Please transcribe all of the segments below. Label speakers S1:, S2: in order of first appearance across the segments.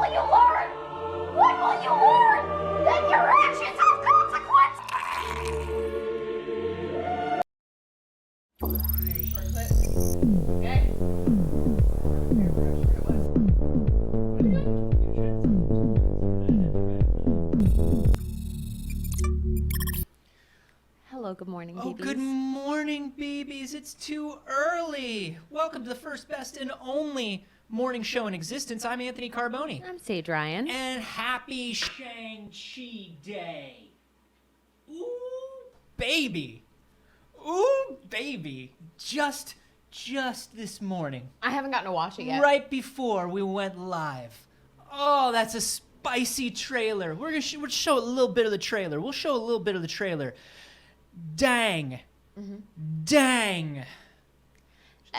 S1: will you learn? What will you learn? That your actions have consequences!
S2: Hello, good morning,
S3: Oh,
S2: babies.
S3: good morning, babies. It's too early. Welcome to the first, best, and only morning show in existence. I'm Anthony Carboni.
S2: I'm Saige Ryan.
S3: And happy Shang-Chi Day. Ooh, baby. Ooh, baby. Just this morning.
S2: I haven't gotten to watch it yet.
S3: Right before we went live. Oh, that's a spicy trailer. We're gonna we'll show a little bit of the trailer. We'll show a little bit of the trailer. Dang. Dang.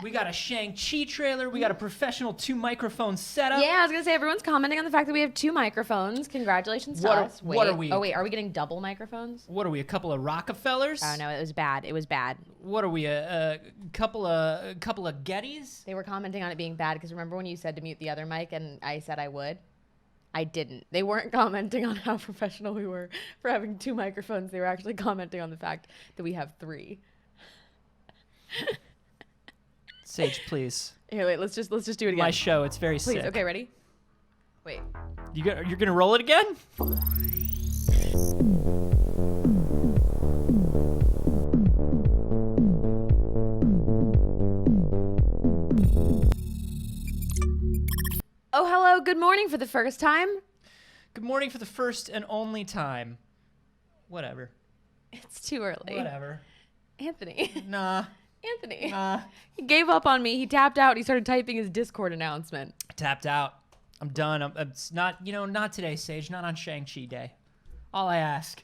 S3: We got a Shang-Chi trailer. We got a professional 2-microphone setup.
S2: Yeah, I was going to say, everyone's commenting on the fact that we have 2 microphones. Congratulations to us.
S3: What are we?
S2: Oh, wait, are we getting double microphones?
S3: What are we, a couple of Rockefellers?
S2: Oh, no, it was bad. It was bad.
S3: What are we, a couple of Gettys?
S2: They were commenting on it being bad because remember when you said to mute the other mic and I said I would? I didn't. They weren't commenting on how professional we were for having 2 microphones. They were actually commenting on the fact that we have 3.
S3: Saige, please.
S2: Here, wait, let's just do it again.
S3: My show, it's very
S2: Please,
S3: sick.
S2: okay, ready? Wait.
S3: You're gonna roll it again?
S2: Oh, hello, good morning for the first time.
S3: Good morning for the first and only time. Whatever.
S2: It's too early.
S3: Whatever.
S2: Anthony.
S3: Nah.
S2: Anthony.
S3: Nah.
S2: He gave up on me. He tapped out. He started typing his Discord announcement.
S3: Tapped out. I'm done. It's not, not today, Saige. Not on Shang-Chi Day. All I ask.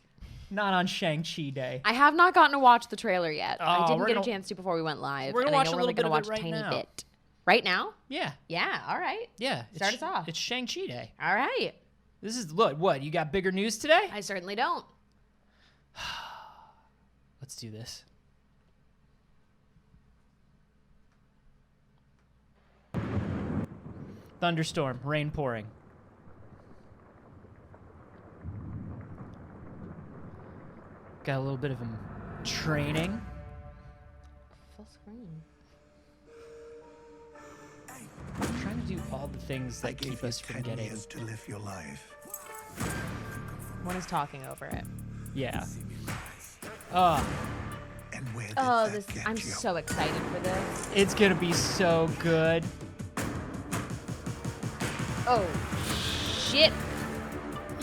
S3: Not on Shang-Chi Day.
S2: I have not gotten to watch the trailer yet. I
S3: Oh,
S2: didn't
S3: we're
S2: get a
S3: gonna-
S2: chance to before we went live.
S3: We're gonna
S2: and I
S3: watch
S2: know
S3: a
S2: we're
S3: little
S2: only
S3: bit
S2: gonna
S3: of it
S2: watch a
S3: right
S2: tiny
S3: now.
S2: bit. Right now?
S3: Yeah.
S2: Yeah, all right.
S3: Yeah.
S2: Start us off.
S3: It's Shang-Chi Day.
S2: All right.
S3: This is, look, what? You got bigger news today?
S2: I certainly don't.
S3: Let's do this. Thunderstorm, rain pouring. Got a little bit of training.
S2: Full screen.
S3: Trying to do all the things that keep us from getting.
S4: Years to live your life.
S2: One is talking over it.
S3: Yeah.
S4: And where did
S2: Oh,
S4: that
S2: this!
S4: get
S2: I'm
S4: you?
S2: so excited for this.
S3: It's gonna be so good.
S2: Oh, shit!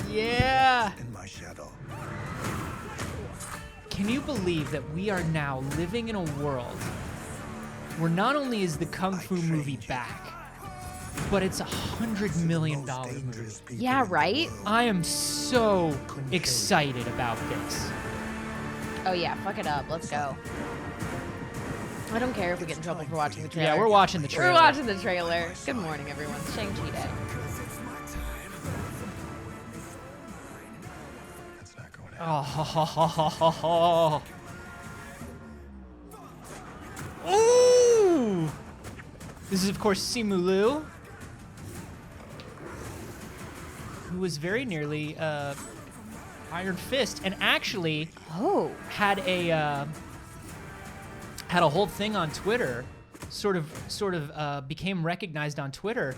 S3: Yeah.
S4: In my shadow.
S3: Can you believe that we are now living in a world where not only is the Kung Fu movie back, but it's $100 million movie?
S2: Yeah, right?
S3: I am so excited about this.
S2: Oh yeah, fuck it up. Let's go. I don't care if we get in trouble for watching the trailer.
S3: Yeah, we're watching the trailer.
S2: We're watching the trailer. Good morning, everyone. Shang-Chi Day.
S4: That's not going to happen.
S3: Oh. Ooh. This is, of course, Simu Liu, who was very nearly Iron Fist, and actually had a whole thing on Twitter. Sort of became recognized on Twitter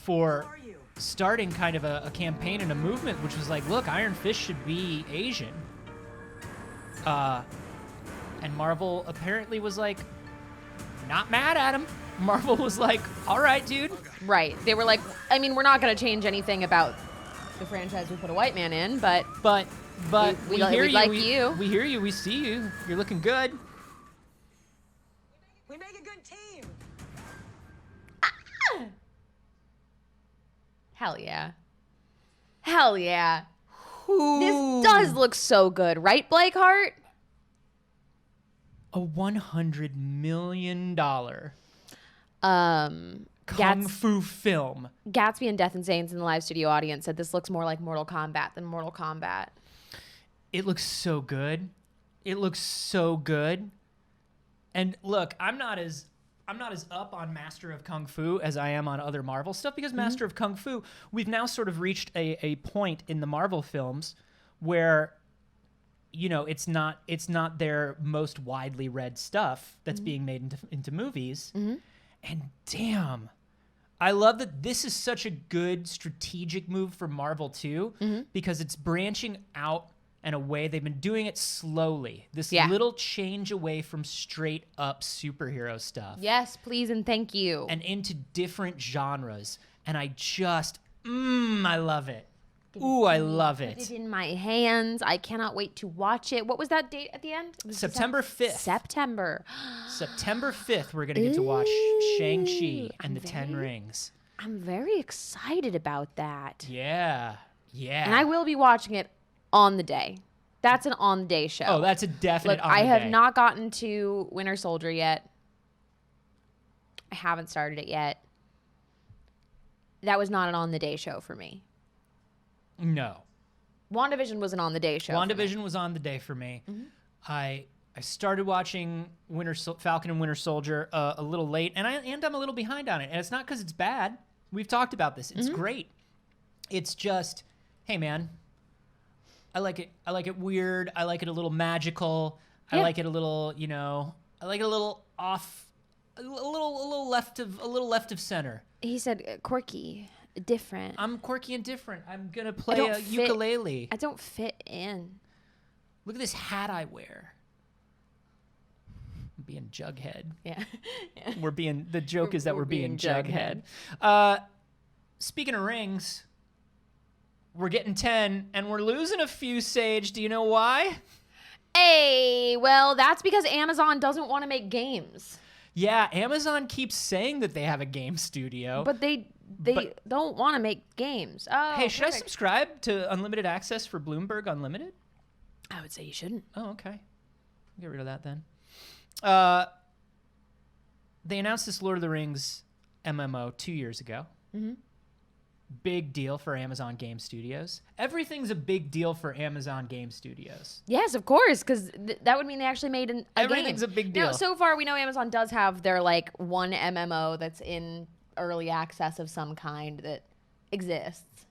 S3: for starting kind of a campaign and a movement, which was like, look, Iron Fist should be Asian. And Marvel apparently was like, not mad at him. Marvel was like, all right, dude.
S2: Right. They were like, I mean, we're not going to change anything about the franchise we put a white man in, but
S3: But
S2: We
S3: we hear
S2: we
S3: you.
S2: like
S3: we,
S2: you.
S3: We hear you. We see you. You're looking good.
S5: We make a good team.
S2: hell yeah. Hell yeah.
S3: Ooh.
S2: This does look so good, right, Blakeheart?
S3: A $100 million Kung
S2: Gats-
S3: Fu film.
S2: Gatsby and Death and Zanes in the live studio audience said this looks more like Mortal Kombat than Mortal Kombat.
S3: It looks so good. It looks so good. And look, I'm not as as up on Master of Kung Fu as I am on other Marvel stuff, because Master of Kung Fu, we've now sort of reached a point in the Marvel films where, you know, it's not their most widely read stuff that's being made into movies. And damn, I love that this is such a good strategic move for Marvel too, because it's branching out in a way. They've been doing it slowly. This little change away from straight up superhero stuff.
S2: Yes, please and thank you.
S3: And into different genres. And I just, I love it. Ooh, I love it.
S2: Put it in my hands. I cannot wait to watch it. What was that date at the end?
S3: September 5th.
S2: September
S3: 5th, we're going to get to watch Shang-Chi and the Ten Rings.
S2: I'm very excited about that.
S3: Yeah. Yeah.
S2: And I will be watching it on the day. That's an on-the-day show.
S3: Oh, that's a definite
S2: Look,
S3: on the
S2: I have
S3: day.
S2: not gotten to Winter Soldier yet. I haven't started it yet. That was not an on-the-day show for me.
S3: No.
S2: WandaVision was an on-the-day show.
S3: WandaVision was on the day for me. I started watching Falcon and Winter Soldier a little late, and I'm a little behind on it. And it's not because it's bad. We've talked about this. It's great. It's just, hey man, I like it. I like it weird. I like it a little magical. I like it a little, you know, I like it a little off, a little left of center.
S2: He said quirky, different.
S3: I'm quirky and different. I'm gonna play a ukulele.
S2: I don't fit in.
S3: Look at this hat I wear. I'm being Jughead.
S2: Yeah.
S3: The joke is that we're being Jughead. Speaking of rings, we're getting 10 and we're losing a few, Saige. Do you know why?
S2: Hey, well, that's because Amazon doesn't want to make games.
S3: Yeah, Amazon keeps saying that they have a game studio.
S2: But they don't want to make games. Oh,
S3: hey, should I subscribe to unlimited access for Bloomberg Unlimited?
S2: I would say you shouldn't.
S3: Oh, okay. Get rid of that then. They announced this Lord of the Rings MMO 2 years ago. Big deal for Amazon Game Studios. Everything's a big deal for Amazon Game Studios.
S2: Yes, of course, because that would mean they actually made a game.
S3: Everything's a big deal.
S2: Now, so far, we know Amazon does have their like one MMO that's in early access of some kind that exists.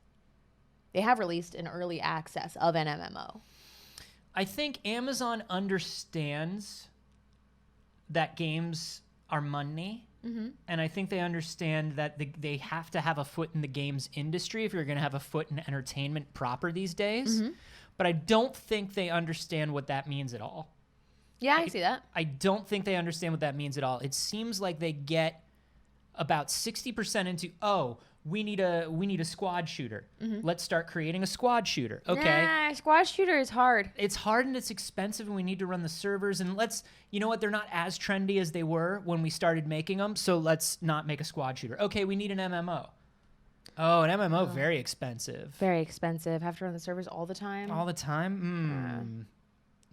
S2: They have released an early access of an MMO.
S3: I think Amazon understands that games are money. And I think they understand that they have to have a foot in the games industry if you're going to have a foot in entertainment proper these days. But I don't think they understand what that means at all.
S2: Yeah, I see that.
S3: I don't think they understand what that means at all. It seems like they get about 60% into, we need a squad shooter. Let's start creating a squad shooter. Okay.
S2: Nah, squad shooter is hard.
S3: It's hard and it's expensive and we need to run the servers, and you know what? They're not as trendy as they were when we started making them. So let's not make a squad shooter. Okay. We need an MMO. Oh, an MMO, very expensive.
S2: Very expensive. Have to run the servers all the time.
S3: All the time?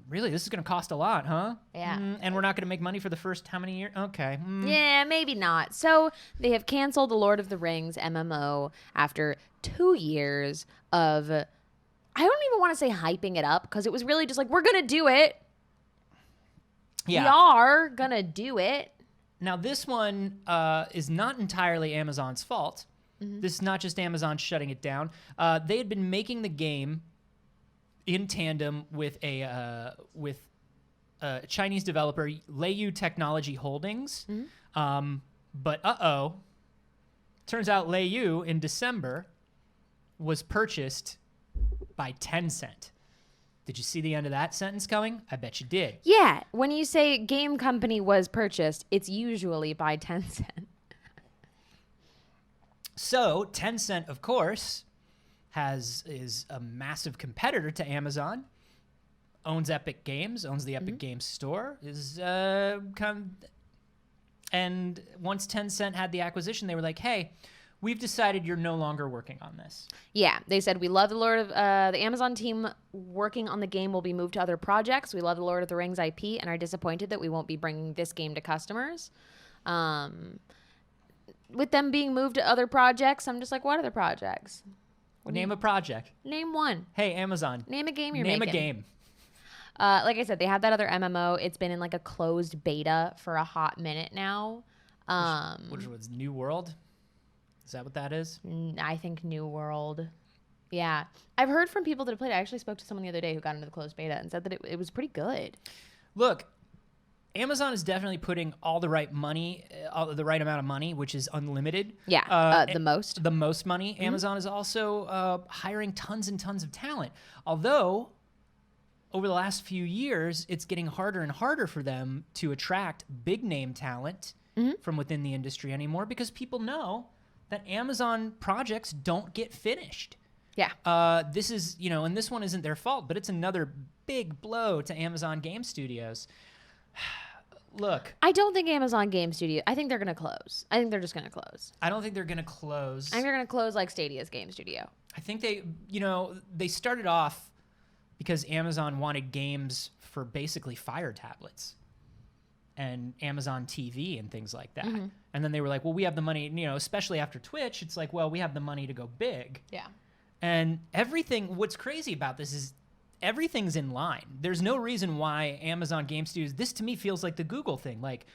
S3: Really? This is going to cost a lot, huh?
S2: Yeah.
S3: And we're not going to make money for the first how many years? Okay.
S2: Yeah, maybe not. So they have canceled the Lord of the Rings MMO after 2 years of, I don't even want to say hyping it up, because it was really just like, we're going to do it.
S3: Yeah.
S2: We are going to do it.
S3: Now, this one is not entirely Amazon's fault. This is not just Amazon shutting it down. They had been making the game in tandem with a Chinese developer, Leiyu Technology Holdings. But turns out Leiyu in December was purchased by Tencent. Did you see the end of that sentence coming? I bet you did.
S2: Yeah, when you say game company was purchased, it's usually by Tencent.
S3: So Tencent, of course, is a massive competitor to Amazon, owns Epic Games, owns the Epic Games store, and once Tencent had the acquisition, they were like, hey, we've decided you're no longer working on this.
S2: Yeah, they said, we love the the Amazon team working on the game will be moved to other projects. We love the Lord of the Rings IP and are disappointed that we won't be bringing this game to customers. With them being moved to other projects, I'm just like, what other projects?
S3: Name a project.
S2: Name one.
S3: Hey, Amazon.
S2: Name a game you're
S3: making.
S2: making.
S3: Name a game.
S2: Like I said, they had that other MMO. It's been in like a closed beta for a hot minute now.
S3: Which was New World? Is that what that is?
S2: I think New World. Yeah. I've heard from people that have played. I actually spoke to someone the other day who got into the closed beta and said that it was pretty good.
S3: Look, Amazon is definitely putting all the right money, the right amount of money, which is unlimited.
S2: Yeah, the most.
S3: The most money. Amazon is also hiring tons and tons of talent. Although, over the last few years, it's getting harder and harder for them to attract big name talent from within the industry anymore because people know that Amazon projects don't get finished.
S2: Yeah.
S3: This is, and this one isn't their fault, but it's another big blow to Amazon Game Studios. Look,
S2: I don't think Amazon Game Studio. I think they're going to close. I think they're just going to close.
S3: I don't think they're going to close.
S2: I think they're going to close like Stadia's Game Studio.
S3: I think they started off because Amazon wanted games for basically Fire tablets and Amazon TV and things like that. And then they were like, well, we have the money, especially after Twitch, it's like, well, we have the money to go big.
S2: Yeah.
S3: And what's crazy about this is everything's in line. There's no reason why Amazon Game Studios, this to me feels like the Google thing. Like,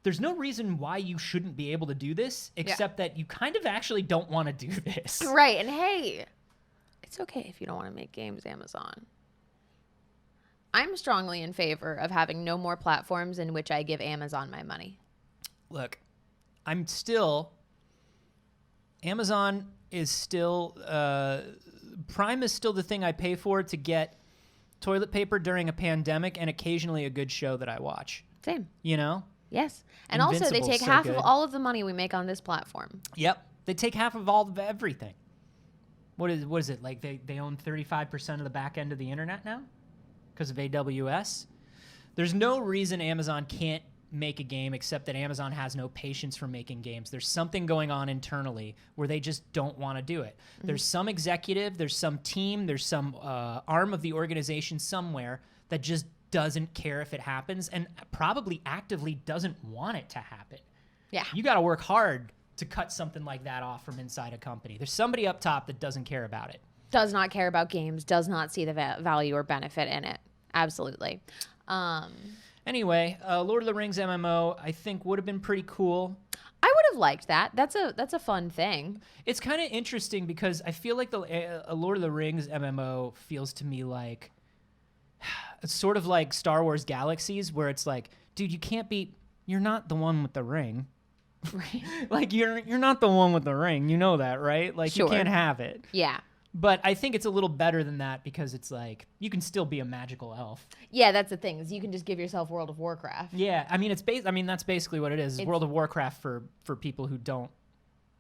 S3: there's no reason why you shouldn't be able to do this, except that you kind of actually don't want to do this.
S2: Right. And hey, it's okay if you don't want to make games, Amazon. I'm strongly in favor of having no more platforms in which I give Amazon my money.
S3: Look, Amazon is still, Prime is still the thing I pay for to get toilet paper during a pandemic and occasionally a good show that I watch.
S2: Same.
S3: Invincible's
S2: Yes. And also they take
S3: so
S2: half
S3: good.
S2: of all of the money we make on this platform.
S3: Yep. They take half of all of everything. What is it? Like they own 35% of the back end of the internet now because of AWS? There's no reason Amazon can't make a game except that Amazon has no patience for making games. There's something going on internally where they just don't want to do it. There's some executive, there's some team, there's some arm of the organization somewhere that just doesn't care if it happens and probably actively doesn't want it to happen.
S2: Yeah.
S3: You got to work hard to cut something like that off from inside a company. There's somebody up top that doesn't care about it.
S2: Does not care about games, does not see the value or benefit in it. Absolutely.
S3: Anyway, Lord of the Rings MMO, I think would have been pretty cool.
S2: I would have liked that. That's a fun thing.
S3: It's kind of interesting because I feel like the Lord of the Rings MMO feels to me like it's sort of like Star Wars Galaxies, where it's like, dude, you're not the one with the ring.
S2: Right.
S3: Like you're not the one with the ring. You know that, right? Like
S2: Sure.
S3: You can't have it.
S2: Yeah.
S3: But I think it's a little better than that because it's like you can still be a magical elf.
S2: Yeah, that's the thing. Is you can just give yourself World of Warcraft.
S3: Yeah, I mean that's basically what it is. It's World of Warcraft for people who don't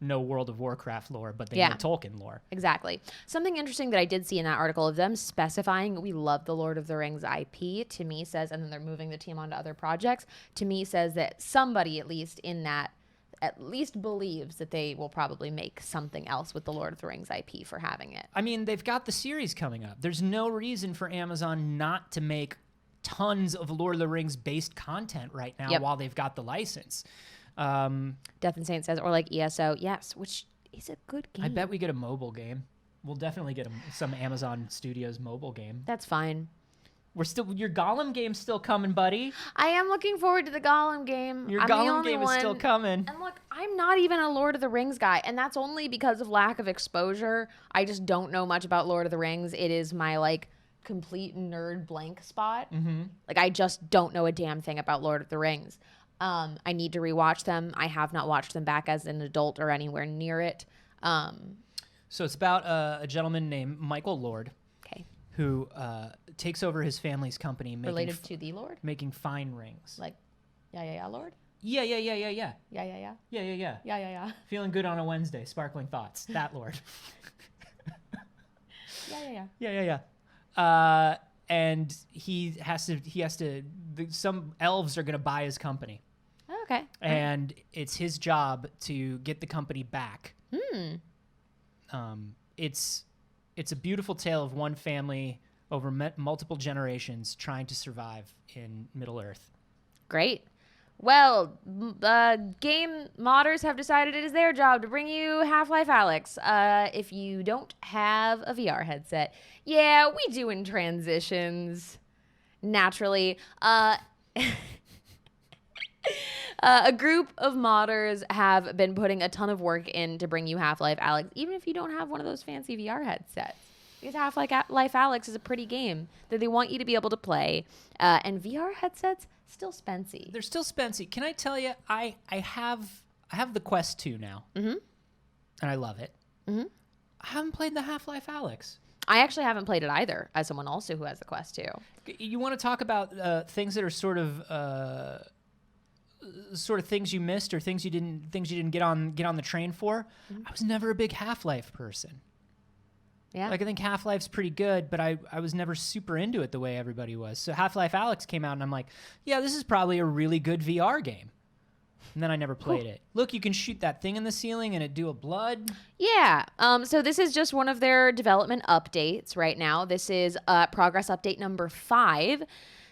S3: know World of Warcraft lore, but they know Tolkien lore.
S2: Exactly. Something interesting that I did see in that article of them specifying we love the Lord of the Rings IP, to me says, and then they're moving the team onto other projects, to me says that somebody at least in that at least believes that they will probably make something else with the Lord of the Rings IP for having it.
S3: I mean, they've got the series coming up. There's no reason for Amazon not to make tons of Lord of the Rings based content right now while they've got the license.
S2: Death and Saint says, or like ESO, yes, which is a good game.
S3: I bet we get a mobile game. We'll definitely get some Amazon Studios mobile game.
S2: That's fine.
S3: Your Gollum game's still coming, buddy.
S2: I am looking forward to the Gollum game.
S3: Your Gollum game is still coming.
S2: And look, I'm not even a Lord of the Rings guy, and that's only because of lack of exposure. I just don't know much about Lord of the Rings. It is my like complete nerd blank spot. Like I just don't know a damn thing about Lord of the Rings. I need to rewatch them. I have not watched them back as an adult or anywhere near it.
S3: So it's about a gentleman named Michael Lord.
S2: Okay.
S3: Who takes over his family's company,
S2: Related to the Lord?
S3: making fine rings.
S2: Like, yeah, Lord?
S3: Yeah.
S2: Yeah.
S3: Feeling good on a Wednesday, sparkling thoughts. That Lord.
S2: Yeah.
S3: And some elves are going to buy his company.
S2: Oh, okay.
S3: And it's his job to get the company back. It's a beautiful tale of one family over multiple generations trying to survive in Middle Earth.
S2: Great. Well, game modders have decided it is their job to bring you Half-Life Alyx. If you don't have a VR headset, yeah, we do in transitions. Naturally. A group of modders have been putting a ton of work in to bring you Half-Life Alyx, even if you don't have one of those fancy VR headsets. Because Half-Life Alyx is a pretty game that they want you to be able to play. And VR headsets, still spency.
S3: They're still spency. Can I tell you, I have the Quest 2 now. Mm-hmm. And I love it. Mm-hmm. I haven't played the Half-Life Alyx.
S2: I actually haven't played it either, as someone also who has the Quest 2.
S3: You want to talk about things that are sort of things you missed or things you didn't get on the train for? Mm-hmm. I was never a big Half-Life person.
S2: Yeah.
S3: Like, I think Half-Life's pretty good, but I was never super into it the way everybody was. So Half-Life Alyx came out, and I'm like, yeah, this is probably a really good VR game. And then I never played it. Look, you can shoot that thing in the ceiling and it do a blood.
S2: Yeah. So this is just one of their development updates right now. This is progress update number 5.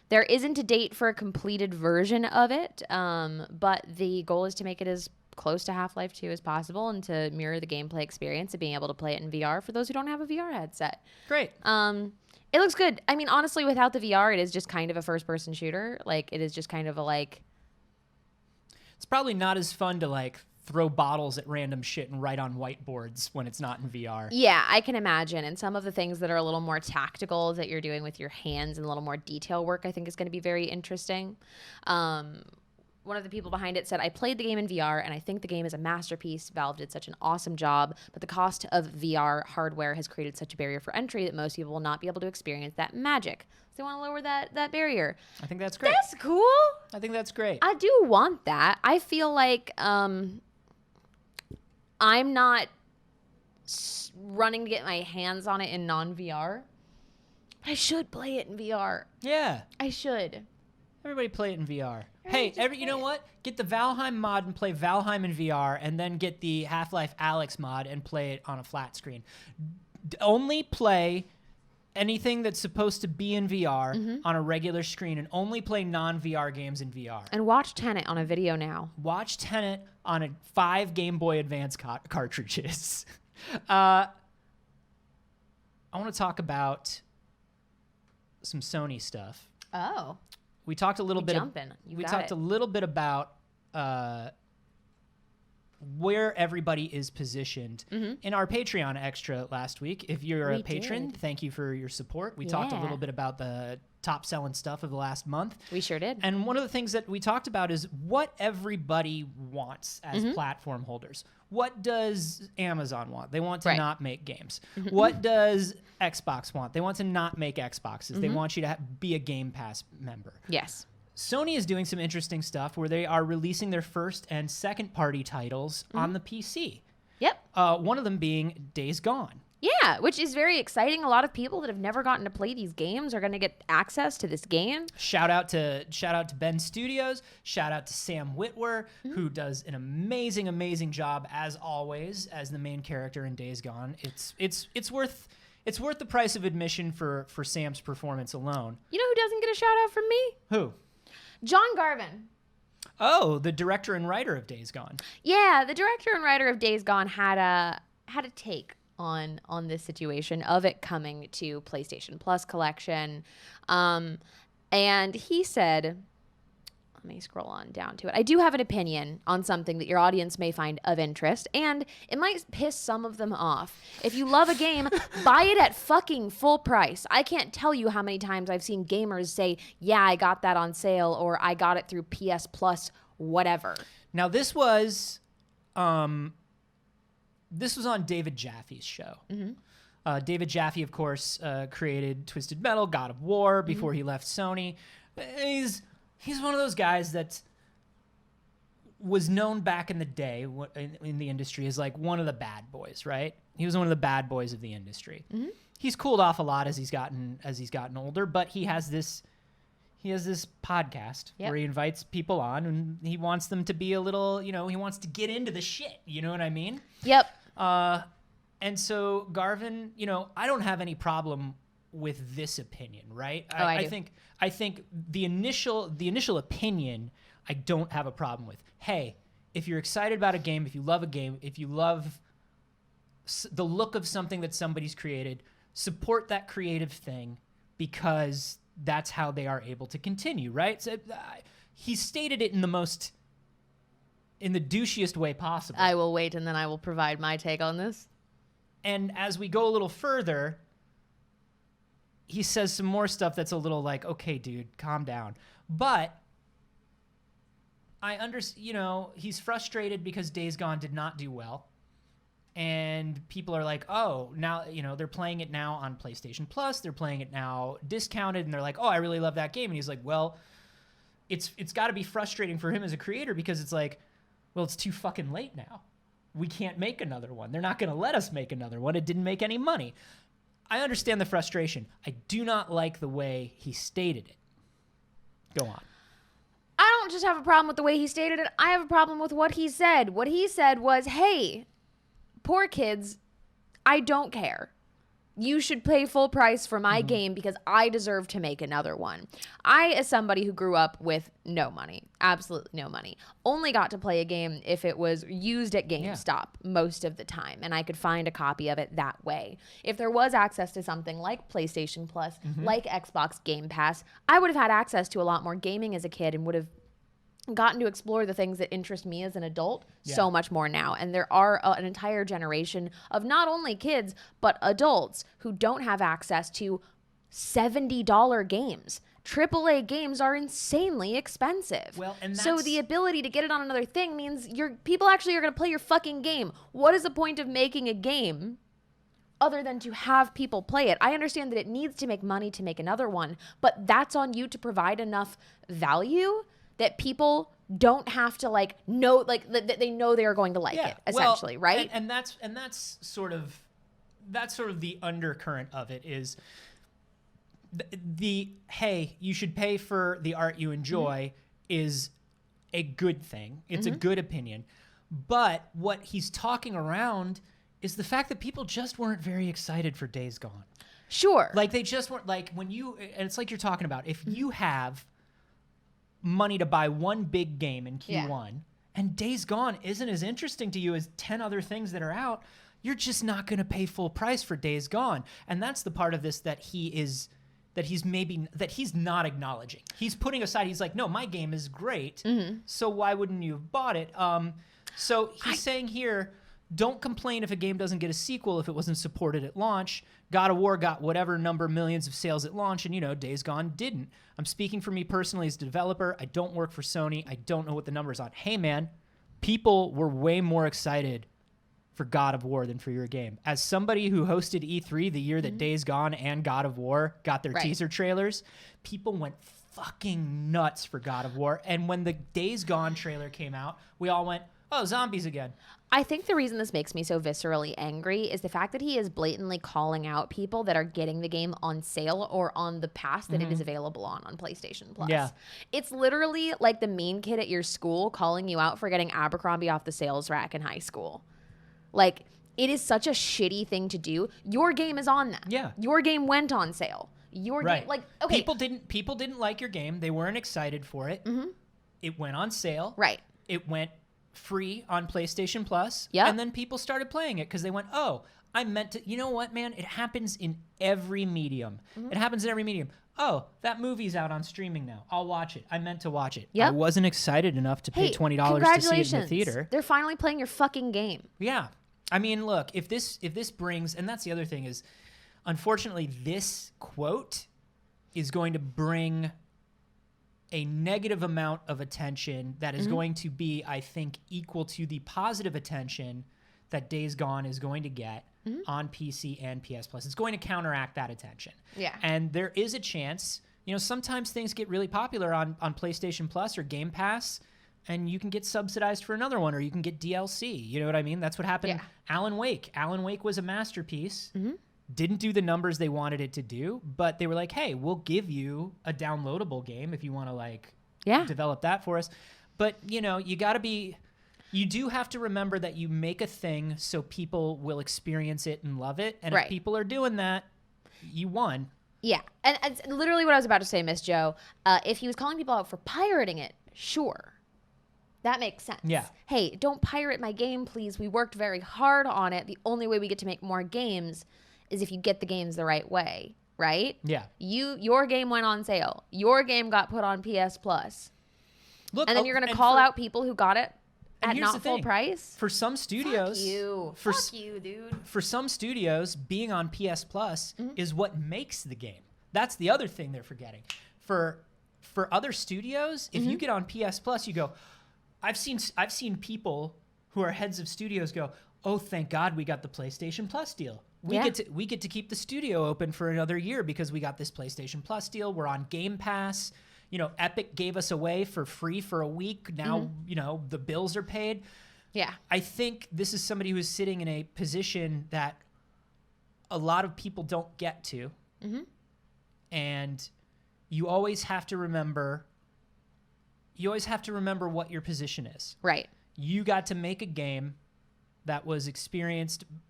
S2: There isn't a date for a completed version of it, but the goal is to make it as close to Half-Life 2 as possible and to mirror the gameplay experience of being able to play it in VR for those who don't have a VR headset.
S3: Great.
S2: It looks good. I mean, honestly, without the VR, it is just kind of a first-person shooter. Like, it is just kind of a, like...
S3: It's probably not as fun to, like, throw bottles at random shit and write on whiteboards when it's not in VR.
S2: Yeah, I can imagine. And some of the things that are a little more tactical that you're doing with your hands and a little more detail work, I think is going to be very interesting. One of the people behind it said, I played the game in VR, and I think the game is a masterpiece. Valve did such an awesome job, but the cost of VR hardware has created such a barrier for entry that most people will not be able to experience that magic. So they want to lower that barrier.
S3: I think that's great.
S2: That's cool.
S3: I think that's great.
S2: I do want that. I feel like I'm not running to get my hands on it in non-VR. But I should play it in VR.
S3: Yeah.
S2: I should.
S3: Everybody play it in VR. Hey, you know what? Get the Valheim mod and play Valheim in VR, and then get the Half-Life Alyx mod and play it on a flat screen. Only play anything that's supposed to be in VR on a regular screen, and only play non-VR games in VR.
S2: And watch Tenet on a video now.
S3: Watch Tenet on 5 Game Boy Advance cartridges. I want to talk about some Sony stuff.
S2: Oh.
S3: We talked a little bit. We talked a little bit about where everybody is positioned in our Patreon extra last week. If you're a patron, thank you for your support. We talked a little bit about the top selling stuff of the last month.
S2: We sure did.
S3: And one of the things that we talked about is what everybody wants as platform holders. What does Amazon want? They want to not make games. What does Xbox want? They want to not make Xboxes. They want you to be a Game Pass member.
S2: Yes.
S3: Sony is doing some interesting stuff where they are releasing their first and second party titles on the PC.
S2: Yep.
S3: One of them being Days Gone.
S2: Yeah, which is very exciting. A lot of people that have never gotten to play these games are going to get access to this game. Shout
S3: out to Ben Studios. Shout out to Sam Witwer, who does an amazing job as always as the main character in Days Gone. It's worth the price of admission for Sam's performance alone.
S2: You know who doesn't get a shout out from me?
S3: Who?
S2: John Garvin.
S3: Oh, the director and writer of Days Gone.
S2: Yeah, the director and writer of Days Gone had a take on this situation of it coming to PlayStation Plus collection. And he said, let me scroll on down to it. I do have an opinion on something that your audience may find of interest, and it might piss some of them off. If you love a game, buy it at fucking full price. I can't tell you how many times I've seen gamers say, yeah, I got that on sale, or I got it through PS Plus, whatever.
S3: Now, this was on David Jaffe's show. David Jaffe, of course, created Twisted Metal, God of War, before he left Sony. He's one of those guys that was known back in the day in the industry as like one of the bad boys, right? He was one of the bad boys of the industry. He's cooled off a lot as he's gotten older, but he has this podcast where he invites people on and he wants them to be a little, he wants to get into the shit. You know what I mean?
S2: Yep.
S3: And so Garvin, I don't have any problem with this opinion, right?
S2: I
S3: think the initial opinion I don't have a problem with. Hey, if you're excited about a game, if you love a game, if you love the look of something that somebody's created, support that creative thing because that's how they are able to continue, right? So, he stated it in the most in the douchiest way possible.
S2: I will wait, and then I will provide my take on this.
S3: And as we go a little further, he says some more stuff that's a little like, okay, dude, calm down. But I understand, he's frustrated because Days Gone did not do well. And people are like, oh, now, they're playing it now on PlayStation Plus. They're playing it now discounted. And they're like, oh, I really love that game. And he's like, well, it's got to be frustrating for him as a creator because it's like, well, it's too fucking late now. We can't make another one. They're not going to let us make another one. It didn't make any money. I understand the frustration. I do not like the way he stated it. Go on.
S2: I don't just have a problem with the way he stated it. I have a problem with what he said. What he said was, hey, poor kids, I don't care. You should pay full price for my game because I deserve to make another one. I, as somebody who grew up with no money, absolutely no money, only got to play a game if it was used at GameStop most of the time, and I could find a copy of it that way. If there was access to something like PlayStation Plus, like Xbox Game Pass, I would have had access to a lot more gaming as a kid and would have gotten to explore the things that interest me as an adult so much more now. And there are an entire generation of not only kids, but adults who don't have access to $70 games. AAA games are insanely expensive.
S3: Well, and
S2: so the ability to get it on another thing means people actually are going to play your fucking game. What is the point of making a game other than to have people play it? I understand that it needs to make money to make another one, but that's on you to provide enough value that people don't have to know, that they know they are going to like it, essentially, right?
S3: And that's sort of the undercurrent of it is the hey, you should pay for the art you enjoy is a good thing. It's a good opinion. But what he's talking around is the fact that people just weren't very excited for Days Gone.
S2: Sure.
S3: Like they just weren't and it's like you're talking about, if you have money to buy one big game in Q1 and Days Gone isn't as interesting to you as 10 other things that are out, you're just not going to pay full price for Days Gone. And that's the part of this that he's not acknowledging. He's putting aside, he's like, no, my game is great. So why wouldn't you have bought it? So he's saying here, don't complain if a game doesn't get a sequel if it wasn't supported at launch. God of War got whatever number millions of sales at launch, and Days Gone didn't. I'm speaking for me personally as a developer. I don't work for Sony. I don't know what the numbers on. Hey man, people were way more excited for God of War than for your game. As somebody who hosted E3 the year that Days Gone and God of War got their teaser trailers, people went fucking nuts for God of War. And when the Days Gone trailer came out, we all went, oh, zombies again.
S2: I think the reason this makes me so viscerally angry is the fact that he is blatantly calling out people that are getting the game on sale or on the pass that it is available on PlayStation Plus.
S3: Yeah.
S2: It's literally like the mean kid at your school calling you out for getting Abercrombie off the sales rack in high school. Like, it is such a shitty thing to do. Your game is on that.
S3: Yeah.
S2: Your game went on sale. Your game, okay.
S3: People didn't like your game. They weren't excited for it. It went on sale.
S2: Right.
S3: It went free on PlayStation Plus.
S2: Yep.
S3: And then people started playing it because they went, oh, I meant to. You know what, man? It happens in every medium. It happens in every medium. Oh, that movie's out on streaming now. I'll watch it. I meant to watch it.
S2: Yep.
S3: I wasn't excited enough to pay $20 to see it in the theater.
S2: They're finally playing your fucking game.
S3: Yeah. I mean, look, if this brings, and that's the other thing is, unfortunately, this quote is going to bring a negative amount of attention that is going to be, I think, equal to the positive attention that Days Gone is going to get on PC and PS Plus. It's going to counteract that attention.
S2: Yeah.
S3: And there is a chance, sometimes things get really popular on PlayStation Plus or Game Pass, and you can get subsidized for another one, or you can get DLC. You know what I mean? That's what happened.
S2: Yeah.
S3: Alan Wake. Alan Wake was a masterpiece. Didn't do the numbers they wanted it to do, but they were like, hey, we'll give you a downloadable game if you want to develop that for us. But, you do have to remember that you make a thing so people will experience it and love it. And if people are doing that, you won.
S2: Yeah. And it's literally what I was about to say, Miss Joe. If he was calling people out for pirating it, sure. That makes sense.
S3: Yeah.
S2: Hey, don't pirate my game, please. We worked very hard on it. The only way we get to make more games is if you get the games the right way, right?
S3: Yeah.
S2: Your game went on sale. Your game got put on PS Plus.
S3: Look,
S2: And then you're going to call out people who got it at
S3: here's the
S2: not full
S3: thing.
S2: price.
S3: For some studios,
S2: Fuck you, dude.
S3: For some studios, being on PS Plus is what makes the game. That's the other thing they're forgetting. For other studios, if you get on PS Plus, you go. I've seen people who are heads of studios go, "Oh, thank God we got the PlayStation Plus deal. We get to keep the studio open for another year because we got this PlayStation Plus deal. We're on Game Pass. You know, Epic gave us away for free for a week. Now, you know, the bills are paid."
S2: Yeah.
S3: I think this is somebody who is sitting in a position that a lot of people don't get to. And you always have to remember what your position is.
S2: Right.
S3: You got to make a game that was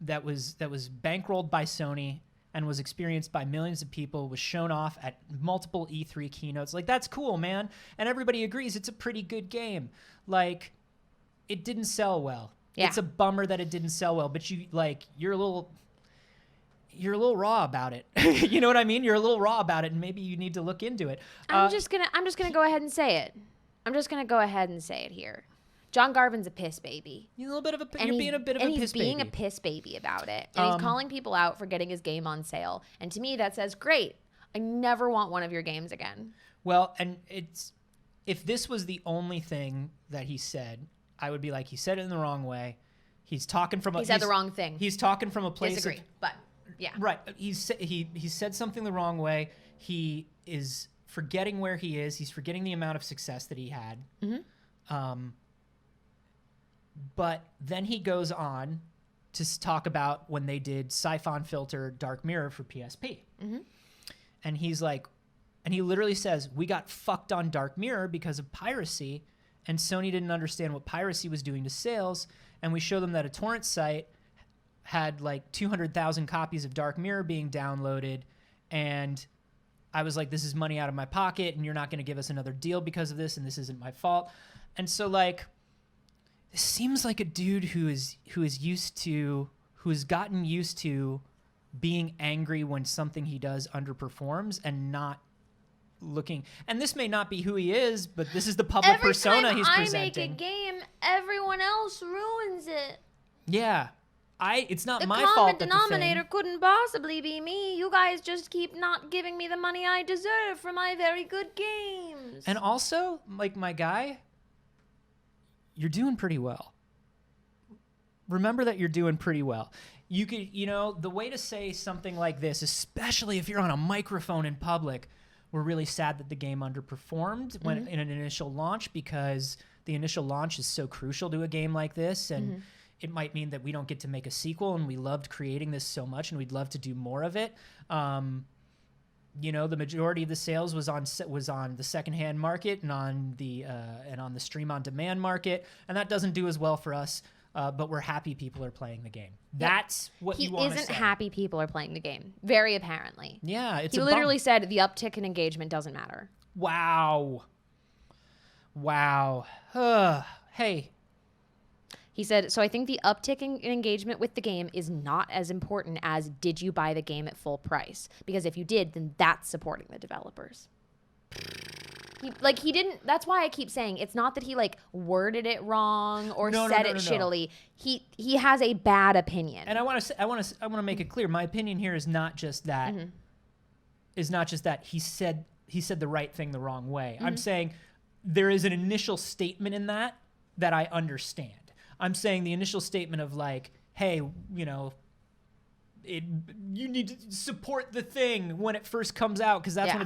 S3: bankrolled by Sony and was experienced by millions of people, was shown off at multiple E3 keynotes. Like, that's cool, man. And everybody agrees it's a pretty good game. Like, it didn't sell well.
S2: Yeah.
S3: It's a bummer that it didn't sell well, but you're a little raw about it. You know what I mean? You're a little raw about it, and maybe you need to look into it.
S2: I'm just gonna go ahead and say it. I'm just gonna go ahead and say it here. John Garvin's a piss baby.
S3: You're being a bit of a piss baby.
S2: He's being a piss baby about it. And he's calling people out for getting his game on sale. And to me, that says, great. I never want one of your games again.
S3: Well, and if this was the only thing that he said, I would be like, he said it in the wrong way. He's talking from
S2: he said the wrong thing.
S3: He's talking from a place
S2: Disagree, but yeah.
S3: Right. He said something the wrong way. He is forgetting where he is. He's forgetting the amount of success that he had. But then he goes on to talk about when they did Siphon Filter Dark Mirror for PSP. And he's like, and he literally says, we got fucked on Dark Mirror because of piracy, and Sony didn't understand what piracy was doing to sales, and we showed them that a torrent site had like 200,000 copies of Dark Mirror being downloaded, and I was like, this is money out of my pocket, and you're not going to give us another deal because of this, and this isn't my fault. And so, like, this seems like a dude who has gotten used to being angry when something he does underperforms and not looking. And this may not be who he is, but this is the public persona he's presenting.
S1: Every time I make a game, everyone else ruins it.
S3: Yeah. It's not my
S1: The
S3: fault
S1: common
S3: that
S1: denominator couldn't possibly be me. You guys just keep not giving me the money I deserve for my very good games.
S3: And also, like, my guy, you're doing pretty well. Remember that you're doing pretty well. You could, the way to say something like this, especially if you're on a microphone in public, we're really sad that the game underperformed when in an initial launch, because the initial launch is so crucial to a game like this, and it might mean that we don't get to make a sequel, and we loved creating this so much, and we'd love to do more of it. The majority of the sales was on the secondhand market and on the stream on demand market, and that doesn't do as well for us. But we're happy people are playing the game. That's what you want to say.
S2: He isn't happy people are playing the game, very apparently.
S3: Yeah,
S2: he literally said the uptick in engagement doesn't matter.
S3: Wow. Hey.
S2: He said, so I think the uptick in engagement with the game is not as important as did you buy the game at full price? Because if you did, then that's supporting the developers. He didn't. That's why I keep saying it's not that he worded it wrong or said it shittily. He has a bad opinion.
S3: And I want to make it clear. My opinion here is not just that. Is not just that he said the right thing the wrong way. I'm saying there is an initial statement in that I understand. I'm saying the initial statement of hey, you need to support the thing when it first comes out, because that's when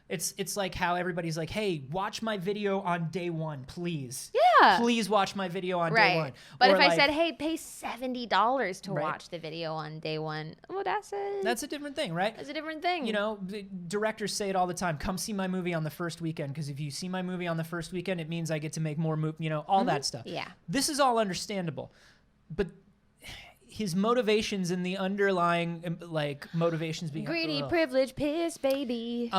S3: it's it's like how everybody's like, hey, watch my video on day one, please.
S2: Yeah.
S3: Please watch my video on day one.
S2: But if I said, hey, pay $70 to watch the video on day one, well, that's
S3: a different thing, right?
S2: That's a different thing.
S3: The directors say it all the time. Come see my movie on the first weekend, because if you see my movie on the first weekend, it means I get to make more all that stuff.
S2: Yeah.
S3: This is all understandable. But his motivations and the underlying motivations being
S2: greedy, privileged, piss baby.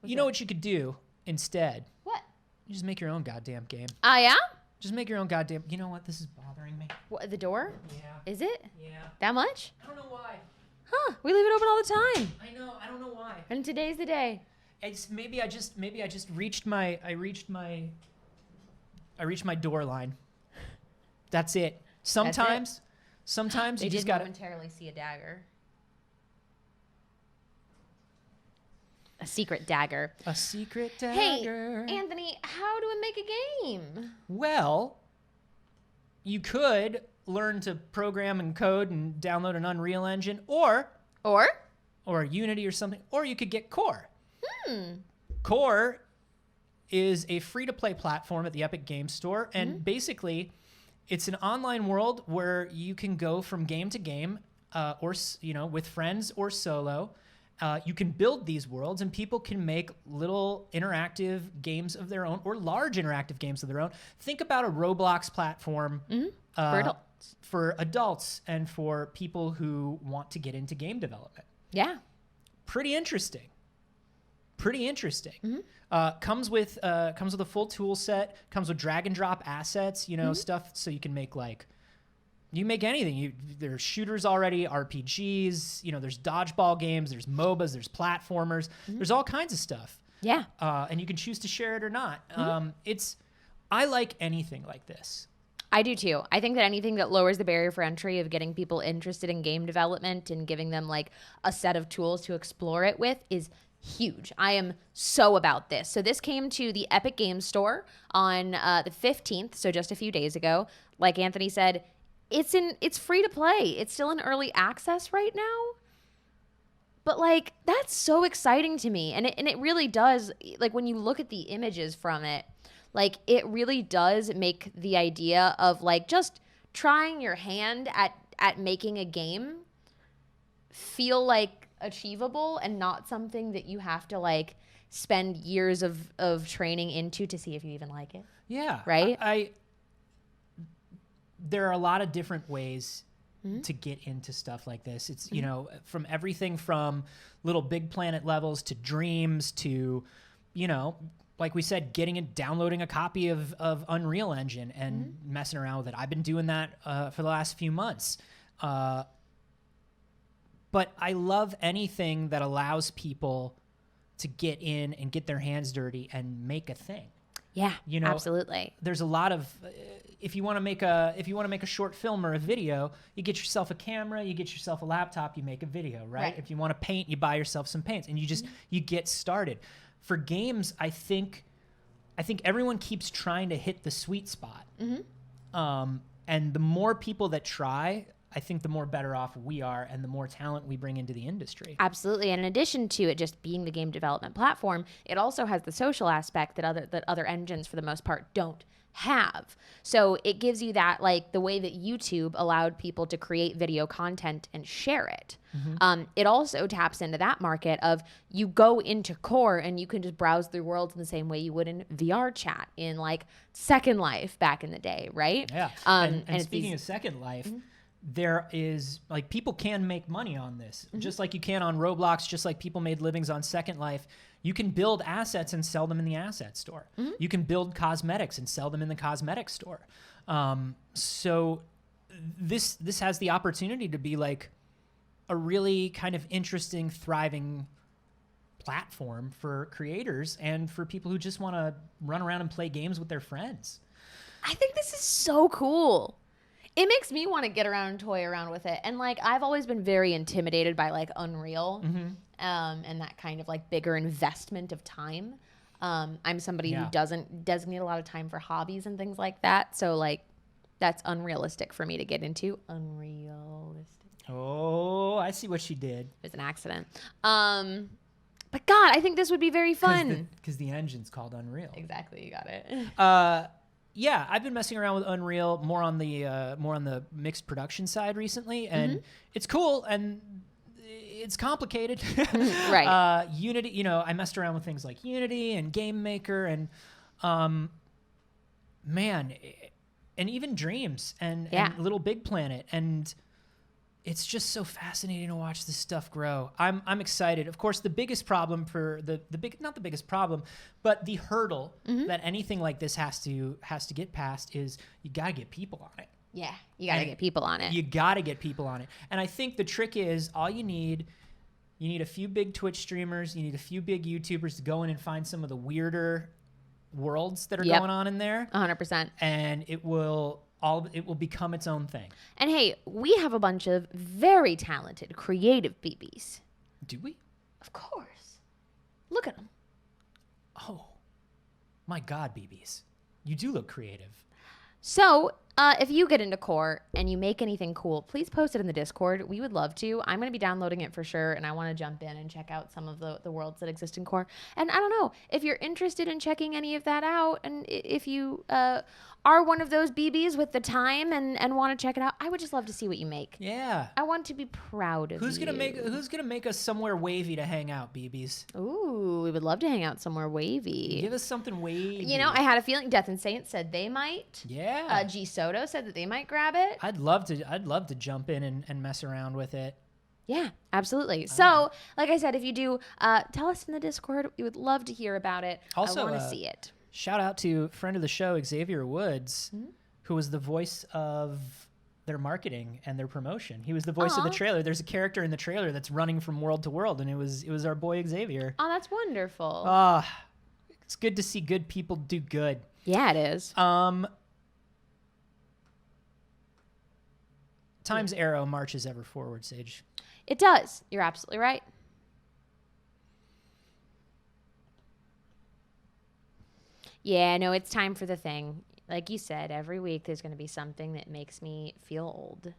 S3: You know what you could do instead?
S2: What?
S3: You just make your own goddamn game.
S2: Yeah?
S3: Just make your own goddamn... You know what? This is bothering me.
S2: What, the door?
S3: Yeah.
S2: Is it?
S3: Yeah.
S2: That much?
S3: I don't know why.
S2: Huh. We leave it open all the time.
S3: I know. I don't know why.
S2: And today's the day.
S3: maybe I just reached my door line. That's it. Sometimes
S2: They
S3: you just
S2: did
S3: gotta.
S2: momentarily see a dagger. A secret dagger.
S3: A secret
S2: Hey,
S3: dagger.
S2: Anthony, how do we make a game?
S3: Well, you could learn to program and code and download an Unreal Engine or Unity or something, or you could get Core. Core is a free-to-play platform at the Epic Games Store, and basically, it's an online world where you can go from game to game, or with friends or solo. You can build these worlds, and people can make little interactive games of their own or large interactive games of their own. Think about a Roblox platform for adults and for people who want to get into game development.
S2: Yeah.
S3: Pretty interesting. Comes with a full tool set. Comes with drag and drop assets. Stuff so you can make you make anything. There's shooters already, RPGs. There's dodgeball games. There's MOBAs. There's platformers. There's all kinds of stuff.
S2: Yeah.
S3: And you can choose to share it or not. I like anything like this.
S2: I do too. I think that anything that lowers the barrier for entry of getting people interested in game development and giving them a set of tools to explore it with is huge. I am so about this. So this came to the Epic Games Store on the 15th, so just a few days ago. Like Anthony said, it's free to play. It's still in early access right now. But that's so exciting to me. And it really does, when you look at the images from it, it really does make the idea of just trying your hand at making a game feel achievable and not something that you have to spend years of training into to see if you even like it.
S3: Yeah.
S2: Right?
S3: There are a lot of different ways to get into stuff like this. It's, from everything from little big planet levels to dreams to, like we said, downloading a copy of Unreal Engine and messing around with it. I've been doing that for the last few months. But I love anything that allows people to get in and get their hands dirty and make a thing.
S2: Yeah, absolutely.
S3: There's a lot of if you want to make a short film or a video, you get yourself a camera, you get yourself a laptop, you make a video, right? If you want to paint, you buy yourself some paints, and you get started. For games, I think everyone keeps trying to hit the sweet spot, and the more people that try, I think the more better off we are and the more talent we bring into the industry.
S2: Absolutely. And in addition to it just being the game development platform, it also has the social aspect that other engines for the most part don't have. So it gives you that, the way that YouTube allowed people to create video content and share it. It also taps into that market of you go into Core and you can just browse through worlds in the same way you would in VR chat in Second Life back in the day, right?
S3: Yeah. And speaking of Second Life, there is people can make money on this, just like you can on Roblox, just like people made livings on Second Life. You can build assets and sell them in the asset store. You can build cosmetics and sell them in the cosmetic store. So this has the opportunity to be a really kind of interesting, thriving platform for creators and for people who just want to run around and play games with their friends.
S2: I think this is so cool. It makes me want to get around and toy around with it. And I've always been very intimidated by Unreal and that kind of bigger investment of time. I'm somebody who doesn't designate a lot of time for hobbies and things like that. So that's unrealistic for me to get into. Unrealistic.
S3: Oh, I see what she did.
S2: It was an accident. But God, I think this would be very fun.
S3: Because the engine's called Unreal.
S2: Exactly, you got it.
S3: Yeah, I've been messing around with Unreal more on the mixed production side recently, and it's cool and it's complicated.
S2: Right.
S3: Unity, I messed around with things like Unity and Game Maker and and even Dreams and Little Big Planet, and it's just so fascinating to watch this stuff grow. I'm excited. Of course, the biggest problem for not the biggest problem, but the hurdle that anything like this has to get past is you got to get people on it.
S2: Yeah, you got to get people on it.
S3: You got to get people on it. And I think the trick is all you need You need a few big Twitch streamers. You need a few big YouTubers to go in and find some of the weirder worlds that are
S2: Yep.
S3: going on in there.
S2: 100%.
S3: And it will become its own thing.
S2: And hey, we have a bunch of very talented, creative BBs.
S3: Do we?
S2: Of course. Look at them.
S3: Oh, my God, BBs. You do look creative.
S2: So, if you get into core and you make anything cool, please post it in the Discord. We would love to. I'm going to be downloading it for sure, and I want to jump in and check out some of the worlds that exist in core. And I don't know, if you're interested in checking any of that out, and if you are one of those BBs with the time and want to check it out, I would just love to see what you make.
S3: Yeah.
S2: I want to be proud of
S3: Who's
S2: you.
S3: Who's gonna make us somewhere wavy to hang out, BBs?
S2: Ooh, we would love to hang out somewhere wavy.
S3: Give us something wavy.
S2: You know, I had a feeling Death and Saints said they might.
S3: Yeah.
S2: G Soto said that they might grab it.
S3: I'd love to jump in and mess around with it.
S2: Yeah, absolutely. So, like I said, if you do, tell us in the Discord. We would love to hear about it.
S3: Also,
S2: I want to see it.
S3: Shout out to friend of the show, Xavier Woods, who was the voice of their marketing and their promotion. He was the voice of the
S2: Aw.
S3: trailer. There's a character in the trailer that's running from world to world, and it was our boy Xavier.
S2: Oh, that's wonderful.
S3: It's good to see good people do good.
S2: Yeah, it is.
S3: Time's arrow marches ever forward, Saige.
S2: It does. You're absolutely right. Yeah, no, it's time for the thing. Like you said, every week there's going to be something that makes me feel old.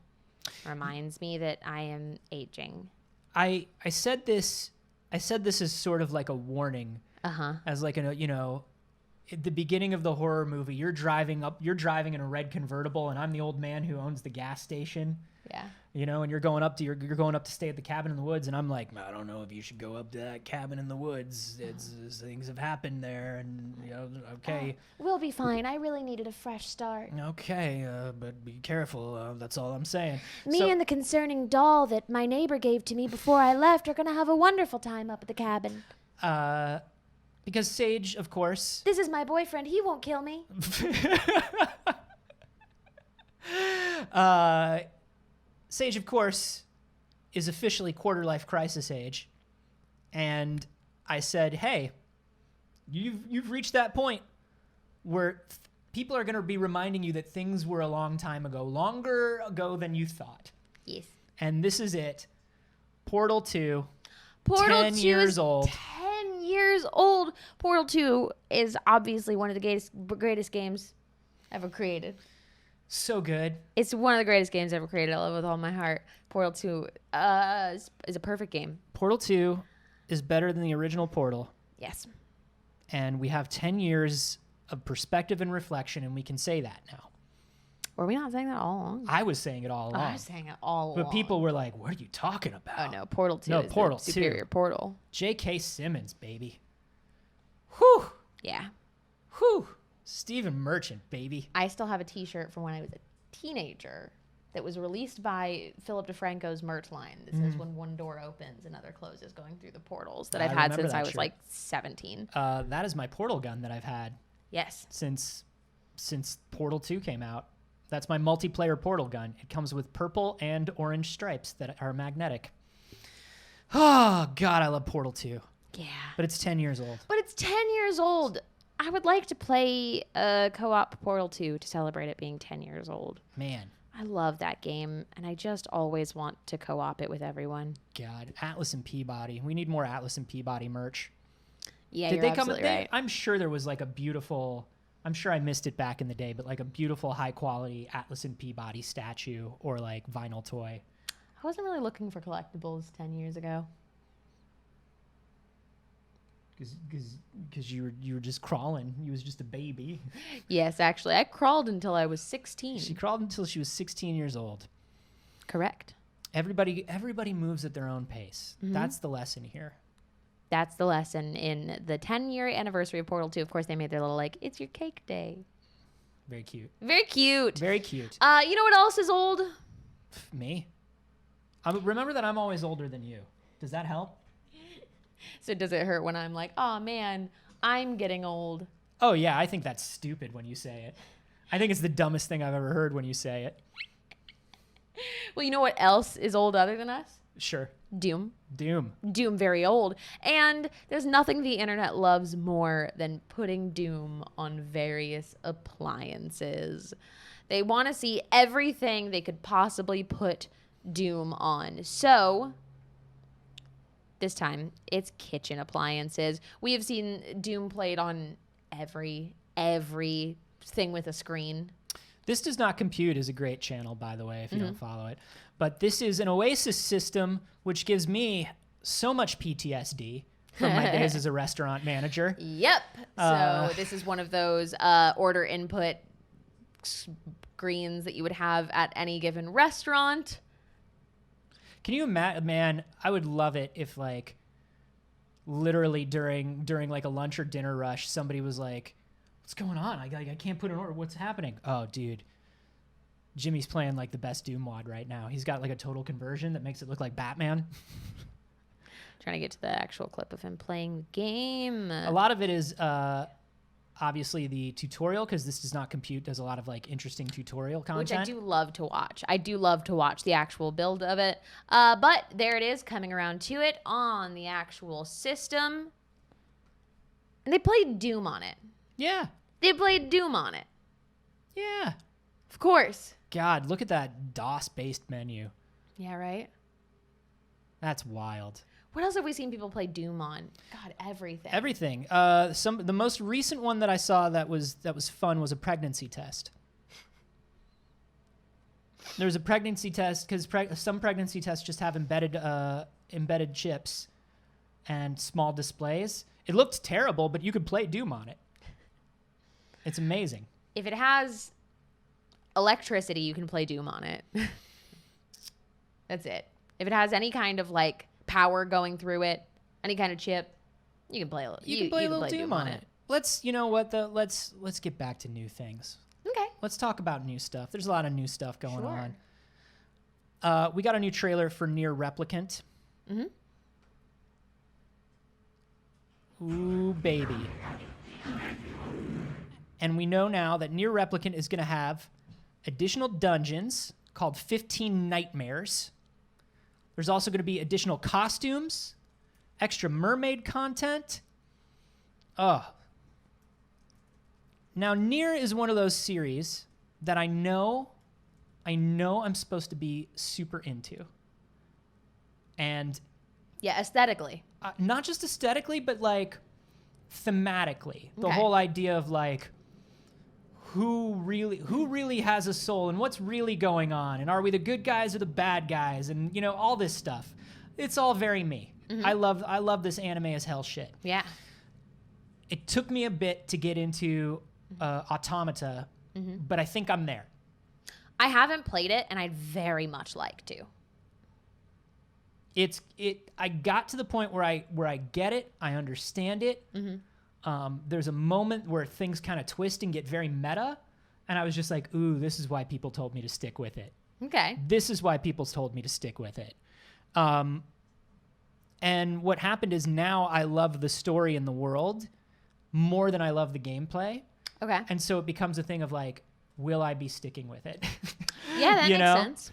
S2: Reminds me that I am aging.
S3: I said this as sort of like a warning.
S2: Uh-huh.
S3: As like at the beginning of the horror movie, you're driving in a red convertible, and I'm the old man who owns the gas station.
S2: Yeah.
S3: You know, and you're going up to stay at the cabin in the woods, and I'm like, I don't know if you should go up to that cabin in the woods. Things have happened there, and okay.
S2: We'll be fine. I really needed a fresh start.
S3: Okay, but be careful. That's all I'm saying.
S2: Me and the concerning doll that my neighbor gave to me before I left are going to have a wonderful time up at the cabin.
S3: Because Saige, of course.
S2: This is my boyfriend. He won't kill me.
S3: Saige, of course, is officially quarter life crisis age, and I said, "Hey, you've reached that point where people are going to be reminding you that things were a long time ago, longer ago than you thought."
S2: Yes.
S3: And this is it. Portal 2.
S2: Portal
S3: 10
S2: 2
S3: years
S2: is
S3: old.
S2: 10 years old. Portal 2 is obviously one of the greatest games ever created.
S3: So good.
S2: It's one of the greatest games ever created. I love it with all my heart. Portal 2 is a perfect game.
S3: Portal 2 is better than the original Portal,
S2: Yes.
S3: and we have 10 years of perspective and reflection, and we can say that now.
S2: Were we not saying that all along?
S3: I was saying it all along.
S2: I was saying it all along.
S3: But people were like, what are you talking about?
S2: Oh, no. Portal 2
S3: No,
S2: is
S3: Portal
S2: the
S3: 2.
S2: superior Portal.
S3: J.K. Simmons, baby. Whew.
S2: Yeah.
S3: Whew. Stephen Merchant, baby.
S2: I still have a T-shirt from when I was a teenager that was released by Philip DeFranco's merch line that says when one door opens, another closes, going through the portals that
S3: I
S2: I've had
S3: remember
S2: since
S3: that
S2: I was
S3: shirt.
S2: like 17.
S3: That is my Portal gun that I've had
S2: Yes.
S3: since Portal 2 came out. That's my multiplayer Portal gun. It comes with purple and orange stripes that are magnetic. Oh, God, I love Portal 2.
S2: Yeah.
S3: But it's 10 years old.
S2: But it's 10 years old. I would like to play a co-op Portal 2 to celebrate it being 10 years old.
S3: Man.
S2: I love that game, and I just always want to co-op it with everyone.
S3: God. Atlas and Peabody. We need more Atlas and Peabody merch.
S2: Yeah,
S3: Did
S2: you're
S3: they come?
S2: absolutely right.
S3: I'm sure there was like a beautiful. I'm sure I missed it back in the day, but like a beautiful, high quality Atlas and Peabody statue or like vinyl toy.
S2: I wasn't really looking for collectibles 10 years ago.
S3: Because you were just crawling. You was just a baby.
S2: Yes, actually. I crawled until I was 16.
S3: She crawled until she was 16 years old.
S2: Correct.
S3: Everybody moves at their own pace. That's the lesson here.
S2: That's the lesson. In the 10-year anniversary of Portal 2, of course, they made their little, like, it's your cake day.
S3: Very cute.
S2: Very cute.
S3: Very cute.
S2: You know what else is old?
S3: Me? Remember that I'm always older than you. Does that help?
S2: So does it hurt when I'm like, oh, man, I'm getting old?
S3: Oh, yeah. I think that's stupid when you say it. I think it's the dumbest thing I've ever heard when you say it.
S2: Well, you know what else is old other than us?
S3: Sure.
S2: Doom.
S3: Doom.
S2: Doom very old. And there's nothing the internet loves more than putting Doom on various appliances. They want to see everything they could possibly put Doom on. So this time it's kitchen appliances. We have seen Doom played on every thing with a screen.
S3: This Does Not Compute is a great channel, by the way, if you don't follow it. But this is an Oasis system, which gives me so much PTSD from my days as a restaurant manager.
S2: Yep. So this is one of those order input screens that you would have at any given restaurant.
S3: Can you imagine, man, I would love it if, like, literally during like a lunch or dinner rush, somebody was like, what's going on? I can't put an order. What's happening? Oh, dude. Jimmy's playing like the best Doom mod right now. He's got like a total conversion that makes it look like Batman.
S2: Trying to get to the actual clip of him playing the game.
S3: A lot of it is obviously the tutorial, because This Does Not Compute does a lot of like interesting tutorial content.
S2: Which I do love to watch. I do love to watch the actual build of it. But there it is, coming around to it on the actual system. And they played Doom on it.
S3: Yeah.
S2: They played Doom on it.
S3: Yeah.
S2: Of course.
S3: God, look at that DOS-based menu.
S2: Yeah, right?
S3: That's wild.
S2: What else have we seen people play Doom on? God, everything.
S3: Everything. The most recent one that I saw that was fun was a pregnancy test. There was a pregnancy test because some pregnancy tests just have embedded chips and small displays. It looked terrible, but you could play Doom on it. It's amazing.
S2: If it has electricity, you can play Doom on it. That's it. If it has any kind of like power going through it, any kind of chip, you can play a little.
S3: You can play a little Doom on it. Let's get back to new things.
S2: Okay.
S3: Let's talk about new stuff. There's a lot of new stuff going
S2: Sure.
S3: on. We got a new trailer for Nier Replicant.
S2: Mm-hmm.
S3: Ooh, baby. And we know now that Nier Replicant is going to have additional dungeons called 15 Nightmares. There's also going to be additional costumes, extra mermaid content. Now, Nier is one of those series that I know I'm supposed to be super into. And
S2: Yeah, aesthetically.
S3: not just aesthetically, but like thematically. The
S2: Okay.
S3: whole idea of like who really has a soul and what's really going on, and are we the good guys or the bad guys, and all this stuff. It's all very me.
S2: Mm-hmm.
S3: I love this anime as hell shit.
S2: Yeah.
S3: It took me a bit to get into Automata, but I think I'm there.
S2: I haven't played it, and I'd very much like to.
S3: I got to the point where I get it, I understand it. There's a moment where things kind of twist and get very meta, and I was just like, ooh, this is why people told me to stick with it.
S2: Okay.
S3: This is why people told me to stick with it. And what happened is now I love the story and the world more than I love the gameplay.
S2: Okay.
S3: And so it becomes a thing of like, will I be sticking with it?
S2: Yeah, that
S3: You
S2: makes
S3: know?
S2: sense.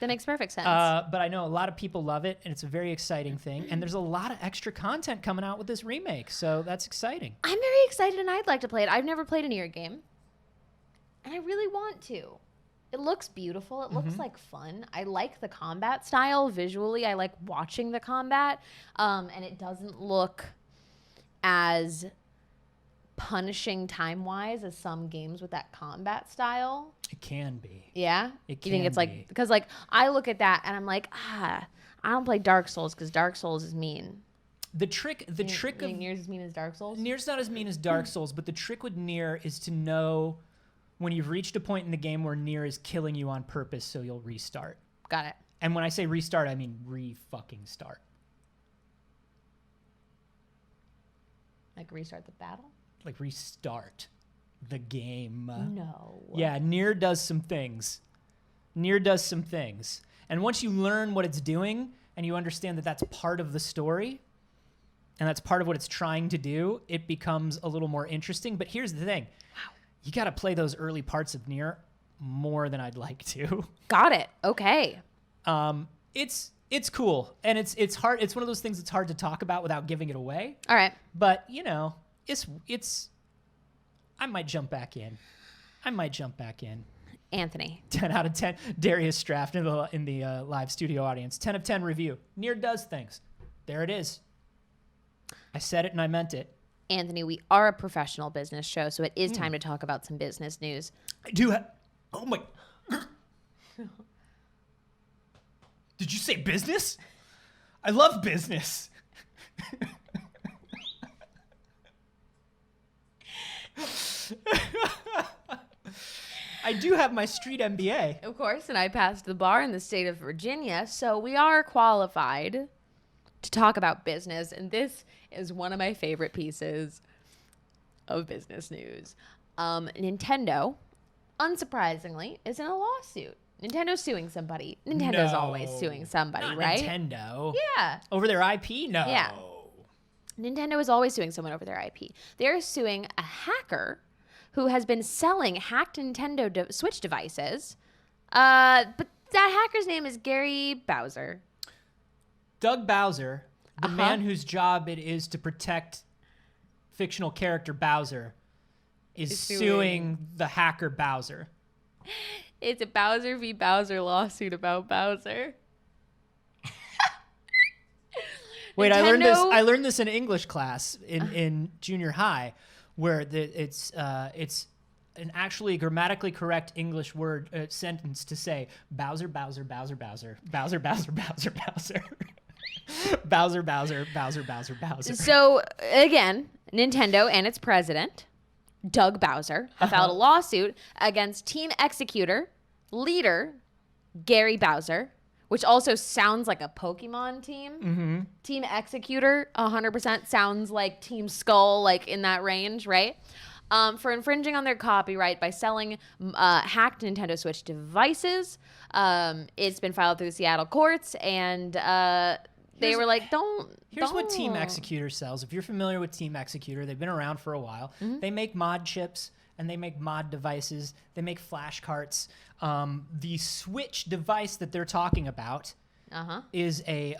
S2: That makes perfect sense.
S3: But I know a lot of people love it, and it's a very exciting thing. And there's a lot of extra content coming out with this remake, so that's exciting.
S2: I'm very excited, and I'd like to play it. I've never played a Nier game, and I really want to. It looks beautiful. It looks like fun. I like the combat style visually. I like watching the combat, and it doesn't look as punishing time-wise as some games with that combat style.
S3: It can be.
S2: Yeah?
S3: It
S2: You think
S3: can
S2: it's
S3: be.
S2: like, because like I look at that and I'm like, I don't play Dark Souls because Dark Souls is mean.
S3: The trick
S2: You
S3: of
S2: think Nier's as mean as Dark Souls?
S3: Nier's not as mean as Dark Souls, but the trick with Nier is to know when you've reached a point in the game where Nier is killing you on purpose, so you'll restart.
S2: Got it.
S3: And when I say restart, I mean re-fucking start.
S2: Like restart the battle?
S3: Like restart the game.
S2: No.
S3: Yeah, Nier does some things. Nier does some things. And once you learn what it's doing and you understand that that's part of the story and that's part of what it's trying to do, it becomes a little more interesting. But here's the thing. Wow. You got to play those early parts of Nier more than I'd like to.
S2: Got it. Okay.
S3: it's cool, and it's hard. It's one of those things that's hard to talk about without giving it away.
S2: All right.
S3: But you know, it's. I might jump back in.
S2: Anthony.
S3: 10 out of 10. Darius Straft in the live studio audience. 10 of 10 review. Nier does things. There it is. I said it and I meant it.
S2: Anthony, we are a professional business show, so it is time to talk about some business news.
S3: I do have. Oh my. Did you say business? I love business. I do have my street MBA.
S2: Of course, and I passed the bar in the state of Virginia, so we are qualified to talk about business, and this is one of my favorite pieces of business news. Nintendo, unsurprisingly, is in a lawsuit. Nintendo's suing somebody. Nintendo's always suing somebody,
S3: Not
S2: right?
S3: Nintendo.
S2: Yeah.
S3: Over their IP? No.
S2: Yeah. Nintendo is always suing someone over their IP. They're suing a hacker who has been selling hacked Nintendo Switch devices. But that hacker's name is Gary Bowser.
S3: Doug Bowser, the man whose job it is to protect fictional character Bowser, is suing the hacker Bowser.
S2: It's a Bowser v. Bowser lawsuit about Bowser.
S3: Wait,
S2: Nintendo-
S3: I learned this in English class in junior high, where it's an actually grammatically correct English word sentence to say Bowser, Bowser, Bowser, Bowser, Bowser, Bowser, Bowser, Bowser. Bowser, Bowser, Bowser, Bowser, Bowser.
S2: So, again, Nintendo and its president, Doug Bowser, have filed a lawsuit against Team Executor leader Gary Bowser, which also sounds like a Pokemon team.
S3: Mm-hmm.
S2: Team Executor, 100% sounds like Team Skull, like in that range, right? For infringing on their copyright by selling hacked Nintendo Switch devices. It's been filed through the Seattle courts, and they were like,
S3: Here's what Team
S2: don't.
S3: Executor sells. If you're familiar with Team Executor, they've been around for a while.
S2: Mm-hmm.
S3: They make mod chips and they make mod devices. They make flash carts. The Switch device that they're talking about is a,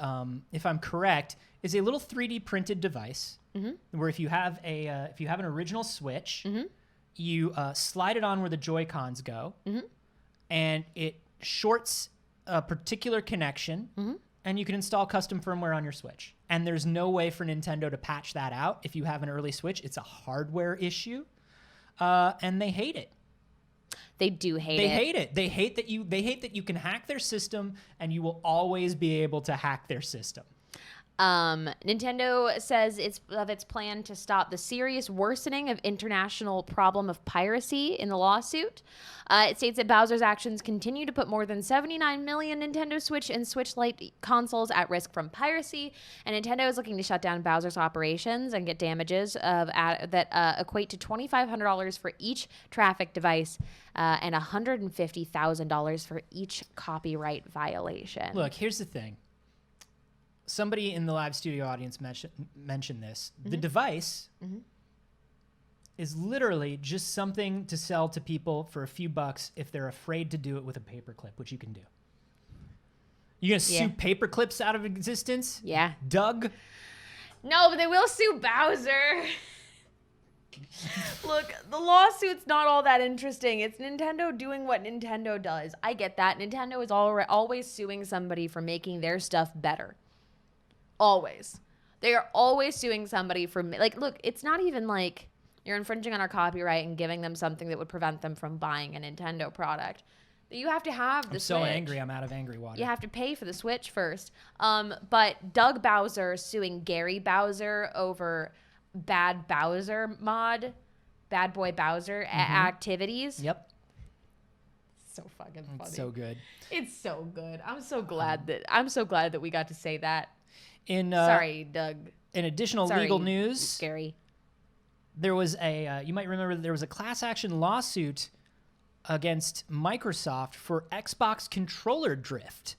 S3: if I'm correct, is a little 3D printed device where if you have an original Switch, you slide it on where the Joy-Cons go, and it shorts a particular connection. And you can install custom firmware on your Switch. And there's no way for Nintendo to patch that out if you have an early Switch. It's a hardware issue, and they hate it.
S2: They do hate
S3: They
S2: it.
S3: hate it. They hate that you can hack their system, and you will always be able to hack their system.
S2: Nintendo says it's plan to stop the serious worsening of international problem of piracy in the lawsuit. It states that Bowser's actions continue to put more than 79 million Nintendo Switch and Switch Lite consoles at risk from piracy, and Nintendo is looking to shut down Bowser's operations and get damages that equate to $2,500 for each traffic device and $150,000 for each copyright violation.
S3: Look, here's the thing. Somebody in the live studio audience mentioned this. The device is literally just something to sell to people for a few bucks if they're afraid to do it with a paperclip, which you can do. You gonna sue paperclips out of existence?
S2: Yeah.
S3: Doug?
S2: No, but they will sue Bowser. Look, the lawsuit's not all that interesting. It's Nintendo doing what Nintendo does. I get that. Nintendo is always suing somebody for making their stuff better. Always. They are always suing somebody for, like, look, it's not even like you're infringing on our copyright and giving them something that would prevent them from buying a Nintendo product. You have to have the Switch.
S3: I'm so angry, I'm out of angry water.
S2: You have to pay for the Switch first. But Doug Bowser suing Gary Bowser over Bad Bowser mod, Bad Boy Bowser activities.
S3: Yep.
S2: So fucking funny.
S3: It's so good.
S2: It's so good. I'm so glad that we got to say that. Sorry, Doug.
S3: In additional
S2: Sorry,
S3: legal news,
S2: Gary.
S3: there was you might remember there was a class action lawsuit against Microsoft for Xbox controller drift.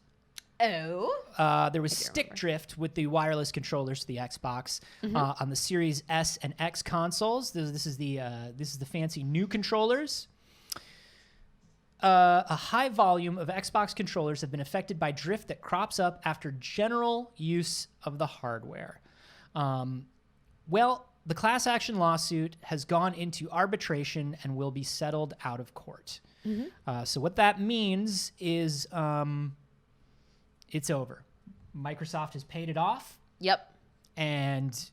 S2: Oh.
S3: There was stick drift with the wireless controllers to the Xbox on the Series S and X consoles. This is the fancy new controllers. a high volume of Xbox controllers have been affected by drift that crops up after general use of the hardware. Well, the class action lawsuit has gone into arbitration and will be settled out of court. So what that means is it's over. Microsoft has paid it off,
S2: Yep.
S3: and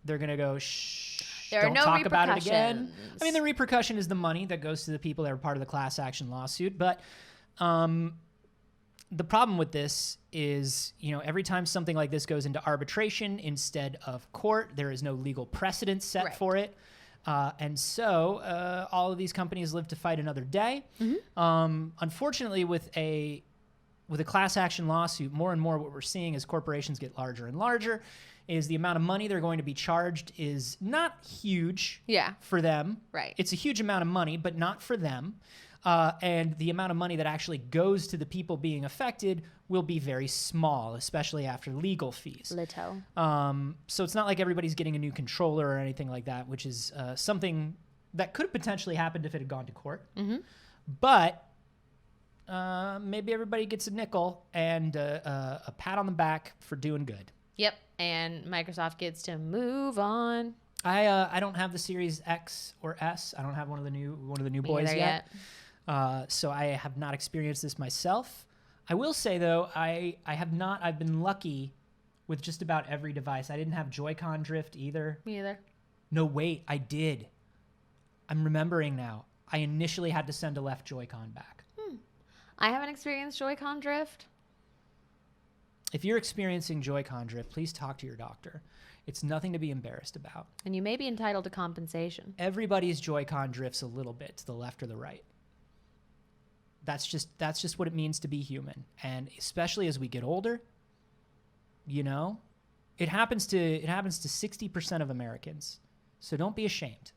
S3: they're going to go, shh,
S2: There are
S3: don't
S2: no
S3: talk about it again.
S2: repercussions.
S3: I mean, the repercussion is the money that goes to the people that are part of the class action lawsuit. But the problem with this is, every time something like this goes into arbitration instead of court, there is no legal precedent set
S2: Right.
S3: for it. And so all of these companies live to fight another day. Unfortunately, with a class action lawsuit, more and more what we're seeing as corporations get larger and larger is the amount of money they're going to be charged is not huge
S2: Yeah.
S3: for them.
S2: Right.
S3: It's a huge amount of money, but not for them. And the amount of money that actually goes to the people being affected will be very small, especially after legal fees.
S2: Little.
S3: So it's not like everybody's getting a new controller or anything like that, which is something that could have potentially happened if it had gone to court. But maybe everybody gets a nickel and a pat on the back for doing good.
S2: Yep. And Microsoft gets to move on.
S3: I don't have the Series X or S. I don't have one of the new boys
S2: Neither
S3: yet. So I have not experienced this myself. I will say though, I've been lucky with just about every device. I didn't have Joy-Con drift either.
S2: Me either.
S3: No, wait, I did. I'm remembering now. I initially had to send a left Joy-Con back.
S2: I haven't experienced Joy-Con drift.
S3: If you're experiencing Joy-Con drift, please talk to your doctor. It's nothing to be embarrassed about.
S2: And you may be entitled to compensation.
S3: Everybody's Joy-Con drifts a little bit to the left or the right. That's just what it means to be human. And especially as we get older, it happens to 60% of Americans. So don't be ashamed.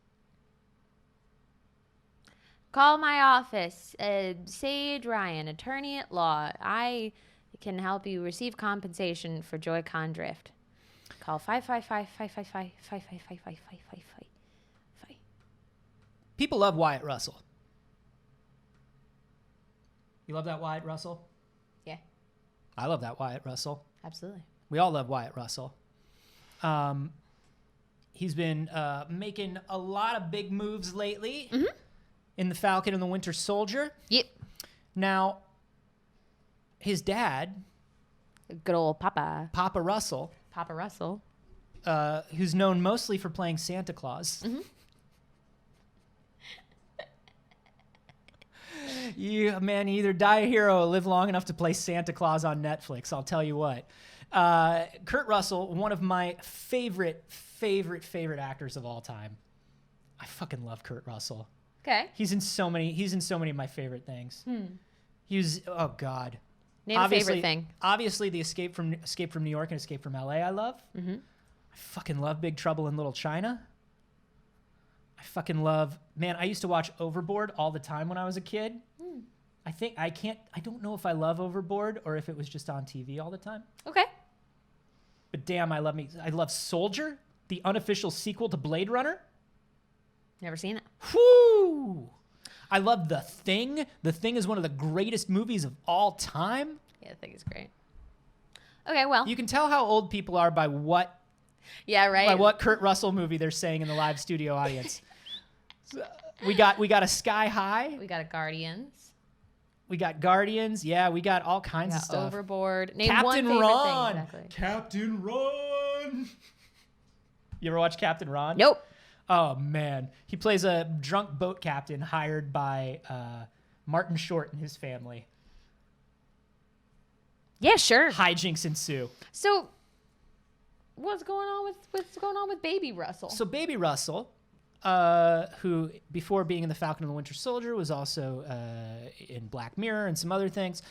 S2: Call my office, Saige Ryan, attorney at law. I can help you receive compensation for Joy-Con drift. Call 555-555-555-555-555.
S3: People love Wyatt Russell. You love that Wyatt Russell?
S2: Yeah,
S3: I love that Wyatt Russell.
S2: absolutely.
S3: We all love Wyatt Russell. He's been making a lot of big moves lately in the Falcon and the Winter Soldier.
S2: Yep.
S3: Now, his dad,
S2: Good old Papa.
S3: Papa Russell,
S2: Papa Russell.
S3: who's known mostly for playing Santa Claus. You either die a hero or live long enough to play Santa Claus on Netflix. I'll tell you what. Kurt Russell, one of my favorite actors of all time. I fucking love Kurt Russell.
S2: Okay.
S3: He's in so many of my favorite things. He was, oh God.
S2: Name a favorite thing.
S3: Obviously, the Escape from New York and Escape from LA I love. I fucking love Big Trouble in Little China. I fucking love, I used to watch Overboard all the time when I was a kid. I don't know if I love Overboard or if it was just on TV all the time.
S2: Okay.
S3: But damn, I love Soldier, the unofficial sequel to Blade Runner.
S2: Never seen it.
S3: Whoo! I love The Thing. The Thing is one of the greatest movies of all time.
S2: Yeah, I think it's great. Okay, well.
S3: You can tell how old people are by what
S2: Yeah, right.
S3: by what Kurt Russell movie they're saying in the live studio audience. We got a Sky High.
S2: We got a Guardians.
S3: We got Guardians. Yeah, we got all
S2: We
S3: kinds of
S2: got
S3: stuff.
S2: Overboard. Name
S3: Captain
S2: one favorite
S3: Ron.
S2: thing. Exactly.
S3: Captain Ron. You ever watch Captain Ron?
S2: Nope.
S3: Oh man, he plays a drunk boat captain hired by Martin Short and his family.
S2: Yeah, sure.
S3: Hijinks ensue.
S2: So, what's going on with Baby Russell?
S3: So Baby Russell, who before being in the Falcon and the Winter Soldier was also in Black Mirror and some other things,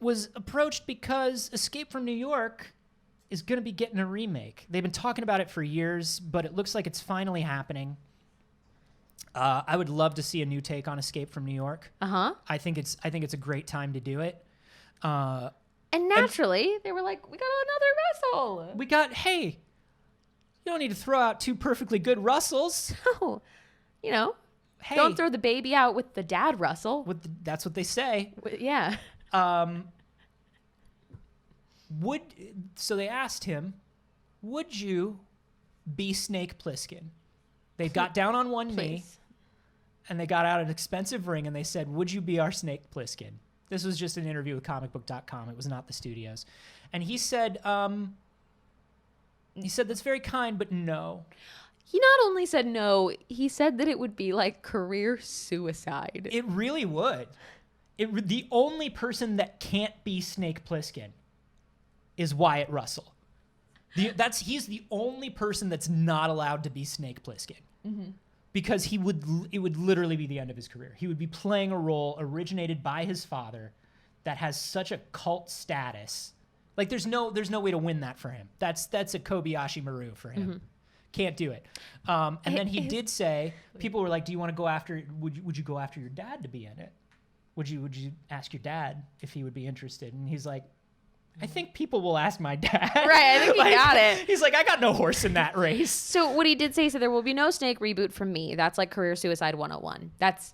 S3: was approached because Escape from New York is going to be getting a remake. They've been talking about it for years, but it looks like it's finally happening. I would love to see a new take on Escape from New York.
S2: Uh-huh.
S3: I think it's a great time to do it.
S2: And naturally, they were like, we got another Russell.
S3: Hey, you don't need to throw out two perfectly good Russells.
S2: Oh, you know,
S3: hey,
S2: Don't throw the baby out with the dad, Russell.
S3: that's what they say.
S2: Yeah.
S3: So they asked him, would you be Snake Plissken? They got down on one knee
S2: Please.
S3: and they got out an expensive ring and they said, would you be our Snake Plissken? This was just an interview with comicbook.com. It was not the studios. And he said, that's very kind, but no.
S2: He not only said no, he said that it would be like career suicide.
S3: It really would. The only person that can't be Snake Plissken is Wyatt Russell. He's the only person that's not allowed to be Snake Plissken. Mm-hmm. Because it would literally be the end of his career. He would be playing a role originated by his father that has such a cult status. Like there's no way to win that for him. That's a Kobayashi Maru for him. Mm-hmm. Can't do it. And then he did say, people were like, do you want to go after, would you go after your dad to be in it? Would you ask your dad if he would be interested? And he's like, I think people will ask my dad.
S2: Right, I think he got it.
S3: He's like, I got no horse in that race.
S2: So what he did say, there will be no Snake reboot from me. That's like career suicide 101. That's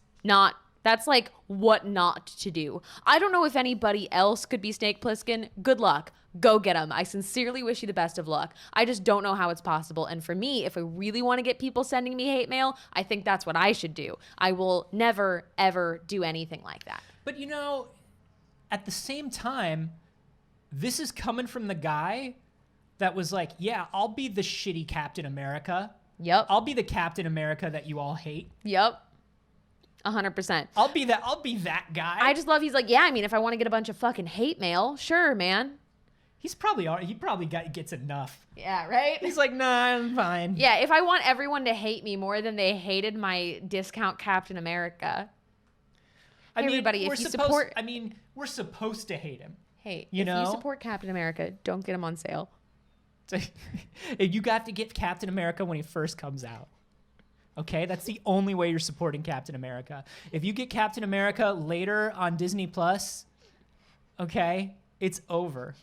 S2: like what not to do. I don't know if anybody else could be Snake Plissken. Good luck. Go get him. I sincerely wish you the best of luck. I just don't know how it's possible. And for me, if I really want to get people sending me hate mail, I think that's what I should do. I will never, ever do anything like that.
S3: But at the same time, this is coming from the guy that was like, yeah, I'll be the shitty Captain America.
S2: Yep.
S3: I'll be the Captain America that you all hate.
S2: Yep. 100%.
S3: I'll be that guy.
S2: I just love, he's like, yeah, I mean, if I want to get a bunch of fucking hate mail, sure, man.
S3: He probably gets enough.
S2: Yeah, right?
S3: He's like, nah, I'm fine.
S2: Yeah, if I want everyone to hate me more than they hated my discount Captain America. Everybody, if you support...
S3: we're supposed to hate him.
S2: Hey, if you support Captain America, don't get him on sale.
S3: You got to get Captain America when he first comes out. Okay? That's the only way you're supporting Captain America. If you get Captain America later on Disney Plus, okay, it's over.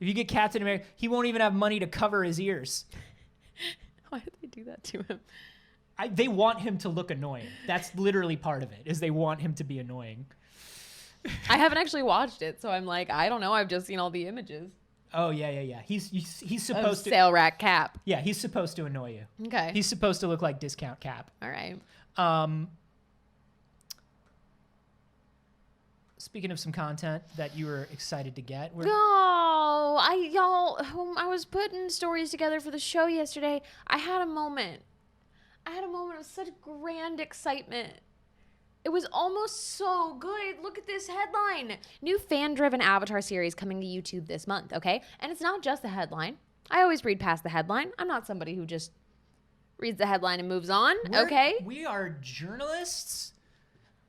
S3: If you get Captain America, he won't even have money to cover his ears.
S2: Why did they do that to him?
S3: They want him to look annoying. That's literally part of it, is they want him to be annoying.
S2: I haven't actually watched it, so I'm like, I don't know. I've just seen all the images.
S3: Oh, yeah. He's supposed to...
S2: Sale rack Cap.
S3: Yeah, he's supposed to annoy you.
S2: Okay.
S3: He's supposed to look like Discount Cap.
S2: All right.
S3: Speaking of some content that you were excited to get.
S2: I was putting stories together for the show yesterday. I had a moment of such grand excitement. It was almost so good. Look at this headline. New fan-driven Avatar series coming to YouTube this month, okay? And it's not just the headline. I always read past the headline. I'm not somebody who just reads the headline and moves on, okay?
S3: We are journalists.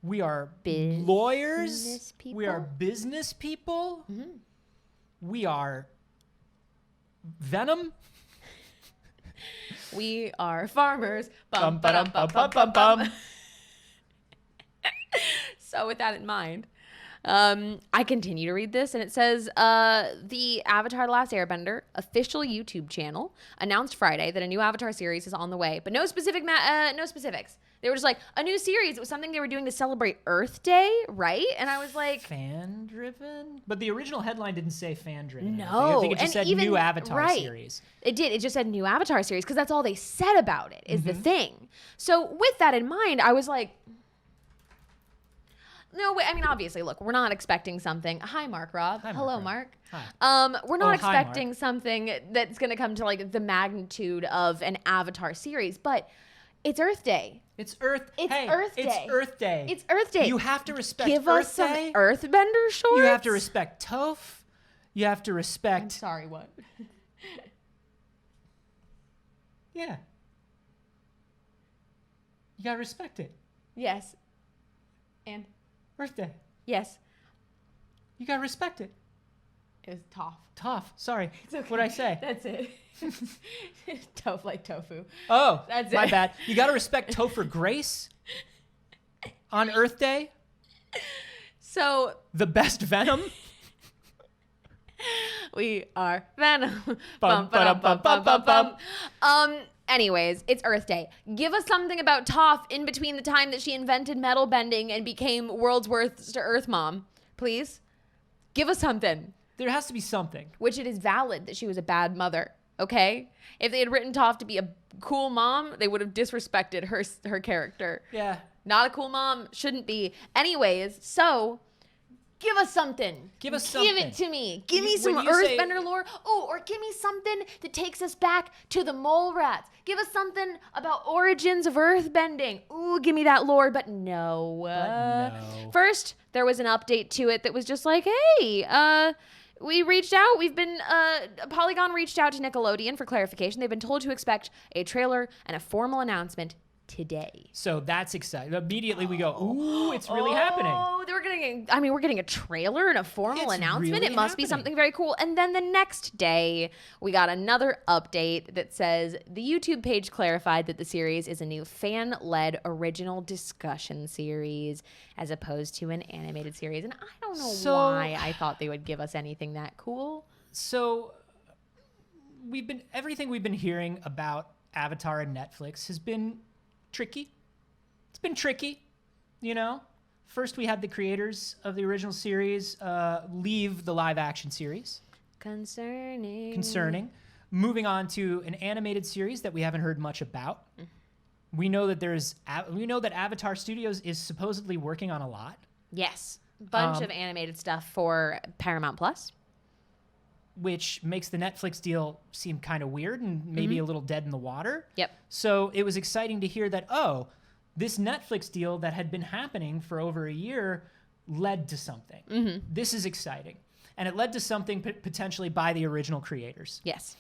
S3: We are lawyers.
S2: People.
S3: We are business people. Mm-hmm. We are Venom.
S2: We are farmers. Bum,
S3: Bum,
S2: ba-dum, bum, bum, bum, bum. So with that in mind, I continue to read this, and it says, the Avatar The Last Airbender official YouTube channel announced Friday that a new Avatar series is on the way, but no specifics. They were just like, a new series. It was something they were doing to celebrate Earth Day, right? And I was like...
S3: Fan-driven? But the original headline didn't say fan-driven.
S2: No.
S3: I think it just said new Avatar series.
S2: It did. It just said new Avatar series, because that's all they said about it, is the thing. So with that in mind, I was like... No, wait, I mean, obviously, look, we're not expecting something. Hi, Mark Rob.
S3: Hi,
S2: Hello,
S3: Mark.
S2: Mark. We're not expecting
S3: Mark.
S2: something that's going to come to, like, the magnitude of an Avatar series, but it's Earth Day.
S3: It's Earth Day.
S2: It's Earth Day.
S3: It's Earth Day. You have to respect
S2: Give
S3: Earth
S2: us some
S3: Day.
S2: Earthbender shorts.
S3: You have to respect Toph. You have to respect...
S2: I'm sorry, what?
S3: Yeah. You gotta respect it.
S2: Yes. And?
S3: Earth Day.
S2: Yes.
S3: You gotta respect it.
S2: It was Toph.
S3: Toph. Sorry.
S2: It's okay.
S3: What'd I say?
S2: That's it. Toph like tofu.
S3: Oh,
S2: that's
S3: my
S2: it.
S3: bad. You gotta respect Topher Grace on Earth Day.
S2: So
S3: the best Venom.
S2: We are Venom.
S3: Bum, ba-dum, bum, bum, bum, bum.
S2: Anyways, it's Earth Day. Give us something about Toph in between the time that she invented metal bending and became world's worst Earth Mom. Please? Give us something.
S3: There has to be something.
S2: Which it is valid that she was a bad mother, okay? If they had written Toph to be a cool mom, they would have disrespected her character.
S3: Yeah.
S2: Not a cool mom, shouldn't be. Anyways, so give us something.
S3: Give us something.
S2: Give it to me. Give me
S3: When
S2: some
S3: you say-
S2: Earthbender lore. Oh, or give me something that takes us back to the mole rats. Give us something about origins of Earthbending. Ooh, give me that lore, but no.
S3: no.
S2: First, there was an update to it that was just like, hey, we reached out. Polygon reached out to Nickelodeon for clarification. They've been told to expect a trailer and a formal announcement today.
S3: So that's exciting. Immediately we go, ooh, it's really happening.
S2: Oh, we're getting a trailer and a formal
S3: It's
S2: announcement.
S3: really
S2: It must be
S3: happening.
S2: something very cool. And then the next day, we got another update that says the YouTube page clarified that the series is a new fan-led original discussion series as opposed to an animated series. And I don't know why I thought they would give us anything that cool.
S3: So everything we've been hearing about Avatar and Netflix has been tricky. It's been tricky, you know? First, we had the creators of the original series leave the live action series. Concerning. Moving on to an animated series that we haven't heard much about. We know that Avatar Studios is supposedly working on a lot,
S2: Yes. Bunch of animated stuff for Paramount Plus.
S3: which makes the Netflix deal seem kind of weird and maybe a little dead in the water.
S2: Yep.
S3: So it was exciting to hear that, oh, this Netflix deal that had been happening for over a year led to something. This is exciting. And it led to something potentially by the original creators.
S2: Yes.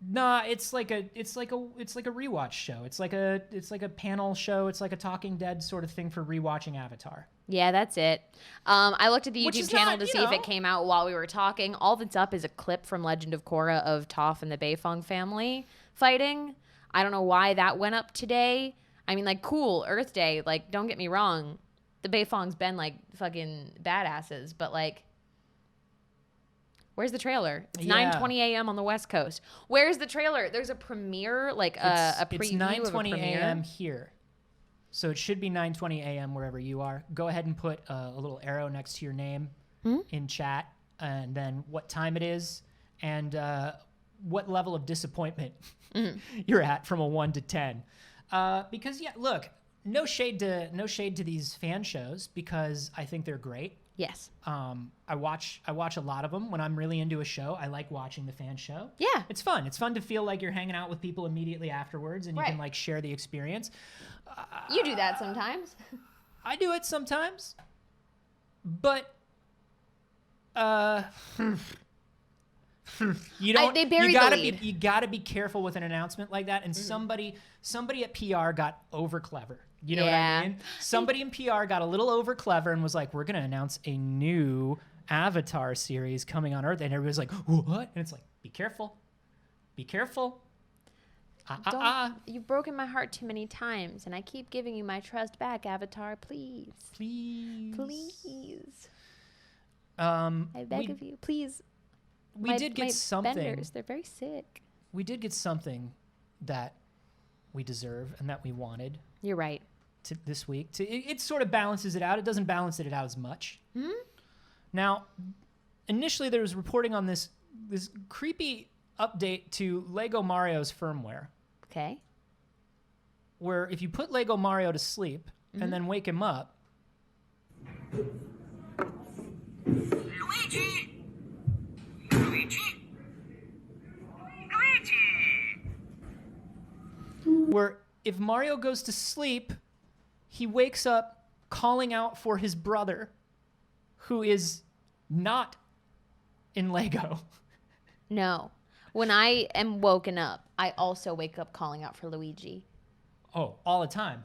S3: Nah, it's like a rewatch show. It's like a panel show. It's like a Talking Dead sort of thing for rewatching Avatar.
S2: Yeah, that's it. I looked at the
S3: Which
S2: YouTube
S3: is
S2: channel
S3: not,
S2: to
S3: you
S2: see if
S3: know.
S2: it came out while we were talking. All that's up is a clip from Legend of Korra of Toph and the Beifong family fighting. I don't know why that went up today. I mean, like, cool, Earth Day. Like, don't get me wrong. The Beifong's been, like, fucking badasses. But, like, where's the trailer? It's
S3: Yeah.
S2: 9:20 a.m. on the West Coast. Where's the trailer? There's a premiere, like a preview
S3: It's
S2: of a
S3: 9:20
S2: premiere.
S3: a.m. here. So it should be 9:20 a.m. wherever you are. Go ahead and put a little arrow next to your name in chat, and then what time it is, and what level of disappointment you're at from a 1 to 10. Because yeah, look, no shade to these fan shows because I think they're great.
S2: Yes.
S3: I watch a lot of them when I'm really into a show. I like watching the fan show.
S2: Yeah.
S3: It's fun. It's fun to feel like you're hanging out with people immediately afterwards and you can
S2: Right.
S3: like share the experience.
S2: You do that sometimes.
S3: I do it sometimes, but you don't.
S2: They buried
S3: you gotta
S2: the lead.
S3: be. You gotta be careful with an announcement like that. And somebody at PR got over clever. You know what
S2: Yeah.
S3: I mean? Somebody in PR got a little over clever and was like, "We're gonna announce a new Avatar series coming on Earth," and everybody's like, "What?" And it's like, "Be careful. Be careful."
S2: You've broken my heart too many times, and I keep giving you my trust back, Avatar. Please.
S3: Please.
S2: Please.
S3: I
S2: I beg of you. Please.
S3: We did get something.
S2: Benders, they're very sick.
S3: We did get something that we deserve and that we wanted
S2: You're right.
S3: this week. It sort of balances it out. It doesn't balance it out as much. Now, initially there was reporting on this creepy update to Lego Mario's firmware,
S2: Okay.
S3: where if you put Lego Mario to sleep and then wake him up,
S5: Luigi! Luigi! Luigi!
S3: where if Mario goes to sleep, he wakes up calling out for his brother, who is not in Lego.
S2: No. When I am woken up, I also wake up calling out for Luigi
S3: Oh, all the time.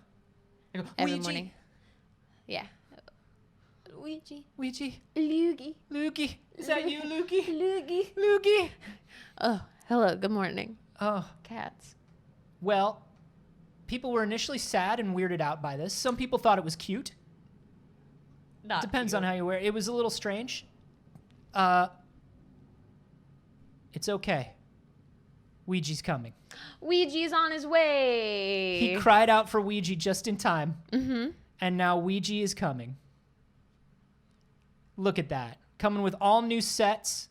S3: I go,
S2: every
S3: Luigi,
S2: morning. Yeah. Luigi.
S3: Luigi,
S2: Luigi.
S3: Lukey. Is that you, Lukey?
S2: Luigi.
S3: Lukey.
S2: Oh, hello. Good morning.
S3: Oh,
S2: Cats.
S3: well, people were initially sad and weirded out by this. Some people thought it was cute.
S2: Not
S3: Depends on how you wear it. It was a little strange. It's okay. Ouija's coming.
S2: Ouija's on his way.
S3: He cried out for Ouija just in time.
S2: Mm-hmm.
S3: And now Ouija is coming. Look at that. Coming with all new sets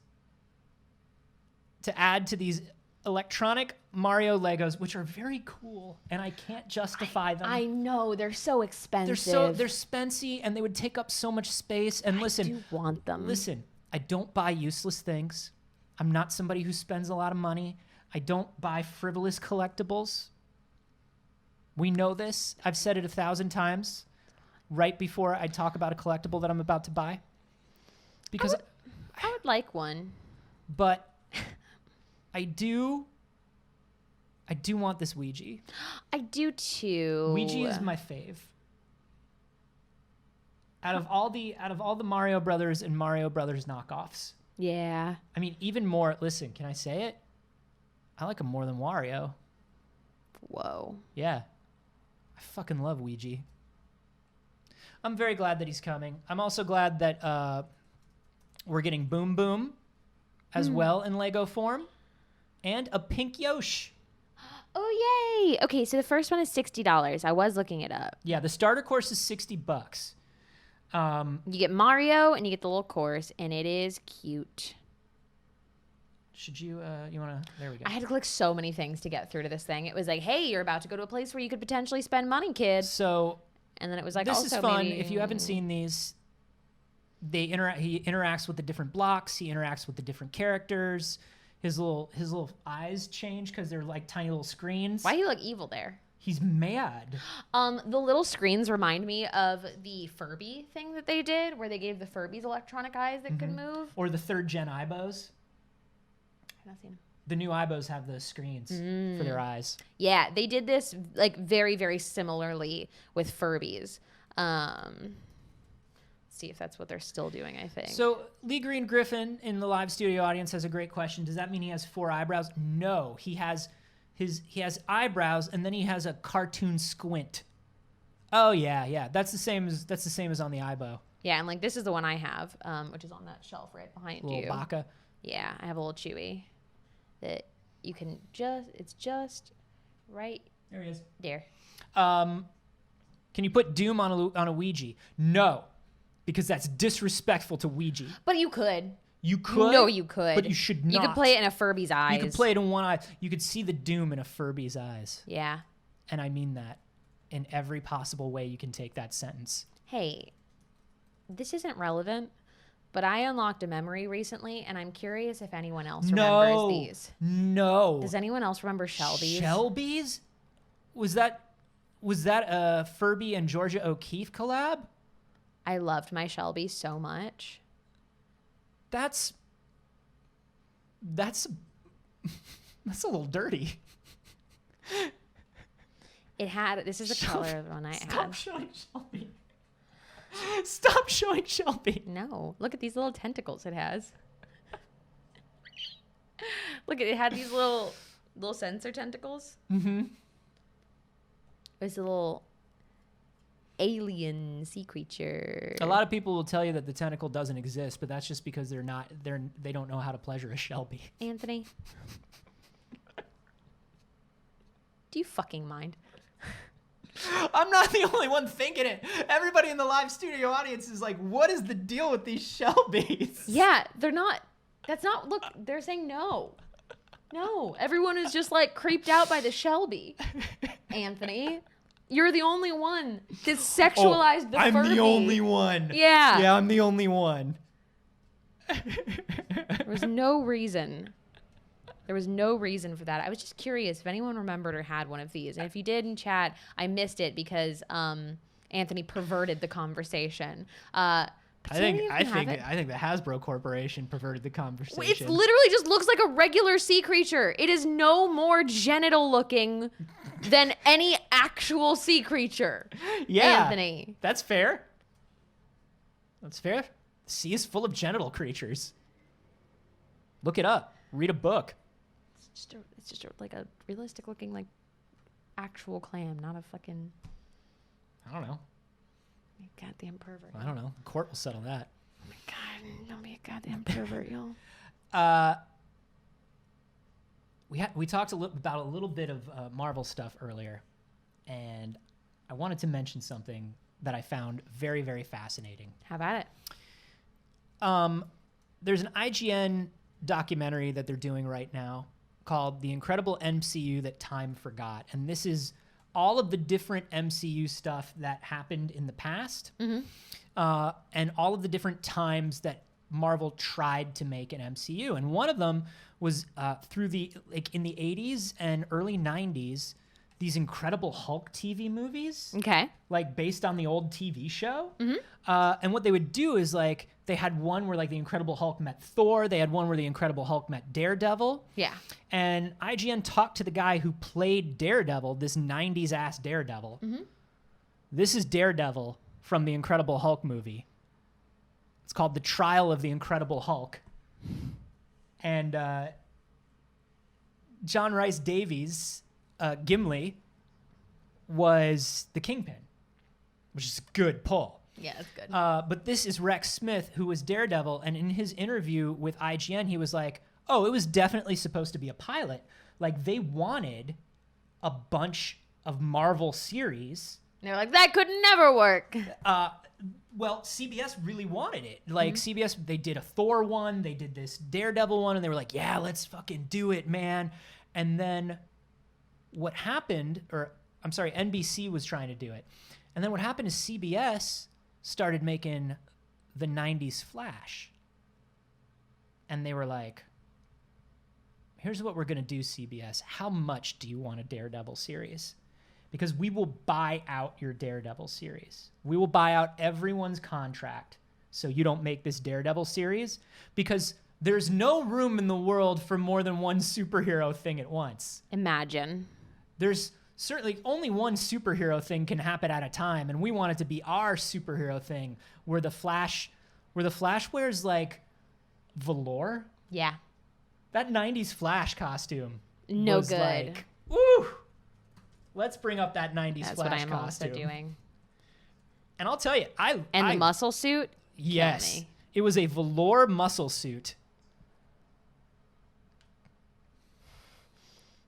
S3: to add to these electronic Mario Legos, which are very cool, and I can't justify them.
S2: I know, they're so expensive.
S3: They're spency, and they would take up so much space. And listen,
S2: I do want them.
S3: Listen, I don't buy useless things. I'm not somebody who spends a lot of money. I don't buy frivolous collectibles. We know this. I've said it 1,000 times right before I talk about a collectible that I'm about to buy. Because
S2: I would like one.
S3: But I do want this Ouija.
S2: I do too.
S3: Ouija is my fave. Out of all the Mario Brothers and Mario Brothers knockoffs.
S2: Yeah.
S3: I mean, even more. Listen, can I say it? I like him more than Wario.
S2: Whoa.
S3: Yeah. I fucking love Ouija. I'm very glad that he's coming. I'm also glad that we're getting Boom Boom as well in Lego form. And a pink Yosh.
S2: Oh, yay. Okay, so the first one is $60. I was looking it up.
S3: Yeah, the starter course is $60.
S2: You get Mario and you get the little course, and it is cute.
S3: Should you want to, there we go.
S2: I had to click so many things to get through to this thing. It was like, hey, you're about to go to a place where you could potentially spend money, kid.
S3: So
S2: And then it was like,
S3: this
S2: also
S3: is fun.
S2: maybe-
S3: If you haven't seen these, he interacts with the different blocks. He interacts with the different characters. His little eyes change because they're like tiny little screens.
S2: Why do you look evil there?
S3: He's mad.
S2: The little screens remind me of the Furby thing that they did, where they gave the Furbies electronic eyes that could move.
S3: Or the 3rd gen Ibos.
S2: I've not seen them.
S3: The new Ibos have the screens for their eyes.
S2: Yeah, they did this like very, very similarly with Furbies. See if that's what they're still doing, I think.
S3: So Lee Green Griffin in the live studio audience has a great question. Does that mean he has 4 eyebrows? No, he has eyebrows and then he has a cartoon squint. Oh yeah. That's the same as on the Ibo.
S2: Yeah, and like this is the one I have, which is on that shelf right behind
S3: Little
S2: you.
S3: Baka.
S2: Yeah, I have a little Chewy that you can it's just right
S3: There he is.
S2: there.
S3: Can you put Doom on a Ouija? No, because that's disrespectful to Ouija.
S2: But you could.
S3: You could.
S2: No, you could.
S3: But you should not.
S2: You could play it in a Furby's eyes.
S3: You could play it in one eye. You could see the Doom in a Furby's eyes.
S2: Yeah.
S3: And I mean that in every possible way you can take that sentence.
S2: Hey, this isn't relevant, but I unlocked a memory recently, and I'm curious if anyone else remembers these.
S3: No.
S2: Does anyone else remember Shelby's?
S3: Shelby's? Was that a Furby and Georgia O'Keeffe collab?
S2: I loved my Shelby so much.
S3: That's a little dirty.
S2: This is the color of the one I
S3: Stop
S2: had.
S3: showing Shelby. Stop showing Shelby.
S2: No, look at these little tentacles it has. Look, it had these little sensor tentacles.
S3: Mm-hmm.
S2: It's a little alien sea creature.
S3: A lot of people will tell you that the tentacle doesn't exist, but that's just because they don't know how to pleasure a Shelby.
S2: Anthony, do you fucking mind?
S3: I'm not the only one thinking it. Everybody in the live studio audience is like, what is the deal with these Shelbys?
S2: Yeah, they're not. That's not. Look, they're saying no. No, everyone is just like creeped out by the Shelby. Anthony, you're the only one that sexualized the Furby.
S3: I'm the only one.
S2: Yeah.
S3: Yeah, I'm the only one.
S2: There was no reason. There was no reason for that. I was just curious if anyone remembered or had one of these. And if you did in chat, I missed it because Anthony perverted the conversation.
S3: I think the Hasbro Corporation perverted the conversation.
S2: It literally just looks like a regular sea creature. It is no more genital looking than any actual sea creature.
S3: Yeah,
S2: Anthony.
S3: That's fair. That's fair. The sea is full of genital creatures. Look it up. Read a book.
S2: It's just like a realistic looking like actual clam, not a fucking.
S3: I don't know.
S2: Goddamn pervert.
S3: I don't know. The court will settle that.
S2: Oh my god, don't be a goddamn pervert, y'all.
S3: we talked about a little bit of Marvel stuff earlier, and I wanted to mention something that I found very, very fascinating.
S2: How about it?
S3: There's an IGN documentary that they're doing right now called The Incredible MCU That Time Forgot. And this is all of the different MCU stuff that happened in the past, and all of the different times that Marvel tried to make an MCU. And one of them was through in the 80s and early 90s, these Incredible Hulk TV movies.
S2: Okay.
S3: Like based on the old TV show. And what they would do is like, they had one where like the Incredible Hulk met Thor. They had one where the Incredible Hulk met Daredevil.
S2: Yeah.
S3: And IGN talked to the guy who played Daredevil, this 90s ass Daredevil. This is Daredevil from the Incredible Hulk movie. It's called The Trial of the Incredible Hulk. And John Rhys Davies, Gimli, was the Kingpin, which is a good pull.
S2: Yeah, that's good.
S3: But this is Rex Smith, who was Daredevil, and in his interview with IGN, he was like, oh, it was definitely supposed to be a pilot. Like, they wanted a bunch of Marvel series.
S2: They're like, that could never work.
S3: Well, CBS really wanted it. Like, CBS, they did a Thor one, they did this Daredevil one, and they were like, yeah, let's fucking do it, man. And then what happened, or I'm sorry, NBC was trying to do it. And then what happened is CBS started making the 90s Flash. And they were like, here's what we're going to do, CBS. How much do you want a Daredevil series? Because we will buy out your Daredevil series. We will buy out everyone's contract so you don't make this Daredevil series, because there's no room in the world for more than one superhero thing at once.
S2: Imagine.
S3: There's certainly only one superhero thing can happen at a time, and we want it to be our superhero thing where the Flash wears like velour.
S2: Yeah.
S3: That 90s Flash costume
S2: No
S3: was
S2: good.
S3: like, woo! Let's bring up that 90s
S2: That's
S3: Flash
S2: what I'm
S3: costume.
S2: also doing.
S3: And I'll tell you,
S2: And the muscle suit?
S3: Yes.
S2: Kill me.
S3: It was a velour muscle suit.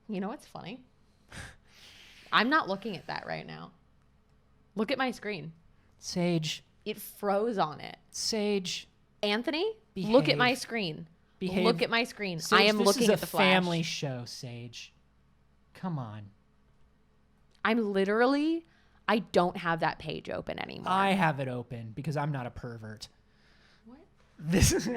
S2: You know what's funny? I'm not looking at that right now. Look at my screen.
S3: Sage.
S2: It froze on it.
S3: Sage.
S2: Anthony, look at
S3: Behave.
S2: my screen.
S3: Behave.
S2: Look at my screen.
S3: Sage,
S2: I am looking at the
S3: This is a
S2: Flash.
S3: family show, Sage. Come on.
S2: I'm literally, I don't have that page open anymore.
S3: I have it open because I'm not a pervert.
S2: What?
S3: This,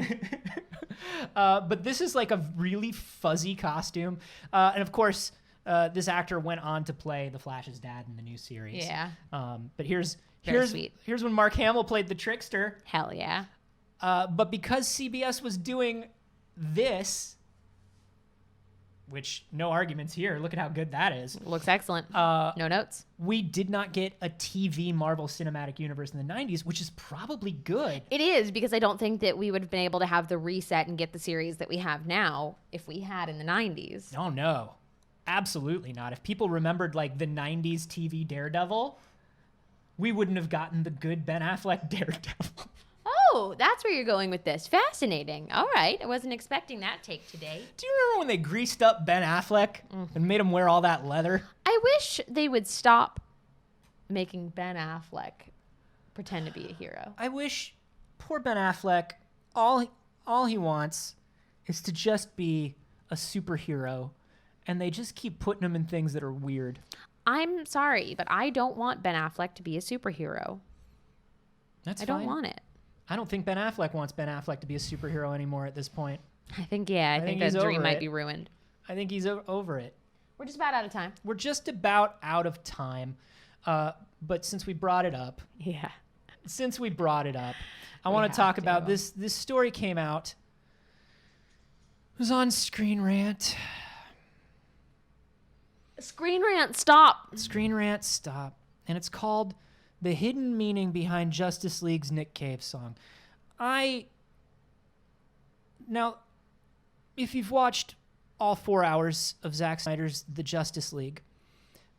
S3: but this is like a really fuzzy costume, and of course, this actor went on to play the Flash's dad in the new series.
S2: Yeah.
S3: But here's
S2: sweet.
S3: here's when Mark Hamill played the Trickster.
S2: Hell yeah.
S3: But because CBS was doing this, which no arguments here. Look at how good that is.
S2: Looks excellent. No notes.
S3: We did not get a TV Marvel Cinematic Universe in the 90s, which is probably good.
S2: It is, because I don't think that we would have been able to have the reset and get the series that we have now if we had in the 90s.
S3: Oh, no. Absolutely not. If people remembered like the 90s TV Daredevil, we wouldn't have gotten the good Ben Affleck Daredevil.
S2: Oh, that's where you're going with this. Fascinating. All right. I wasn't expecting that take today.
S3: Do you remember when they greased up Ben Affleck and made him wear all that leather?
S2: I wish they would stop making Ben Affleck pretend to be a hero.
S3: I wish poor Ben Affleck, all he wants is to just be a superhero, and they just keep putting him in things that are weird.
S2: I'm sorry, but I don't want Ben Affleck to be a superhero.
S3: That's
S2: I
S3: fine.
S2: don't want it.
S3: I don't think Ben Affleck wants Ben Affleck to be a superhero anymore at this point.
S2: I think that
S3: he's
S2: dream
S3: over
S2: might
S3: it.
S2: be ruined.
S3: I think he's over it.
S2: We're just about out of time.
S3: We're just about out of time. But since we brought it up,
S2: Yeah.
S3: I want
S2: have
S3: to talk
S2: to.
S3: about this. This story came out. It was on Screen Rant.
S2: Screen Rant, stop.
S3: Screen Rant, stop. And it's called The Hidden Meaning Behind Justice League's Nick Cave song. Now, if you've watched all 4 hours of Zack Snyder's The Justice League,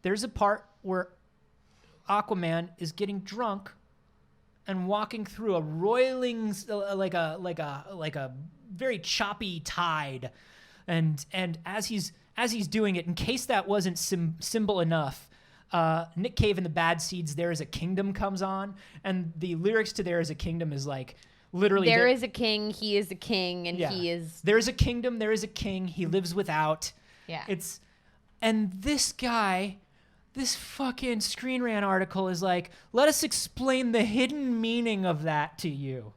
S3: there's a part where Aquaman is getting drunk and walking through a roiling, like a very choppy tide, and as as he's doing it, in case that wasn't symbol enough, Nick Cave and the Bad Seeds' There Is a Kingdom comes on, and the lyrics to There Is a Kingdom is like literally
S2: There is a king, he is a king, and he is...
S3: There is a kingdom, there is a king, he lives without.
S2: Yeah.
S3: And this guy, this fucking Screen Rant article is like, let us explain the hidden meaning of that to you.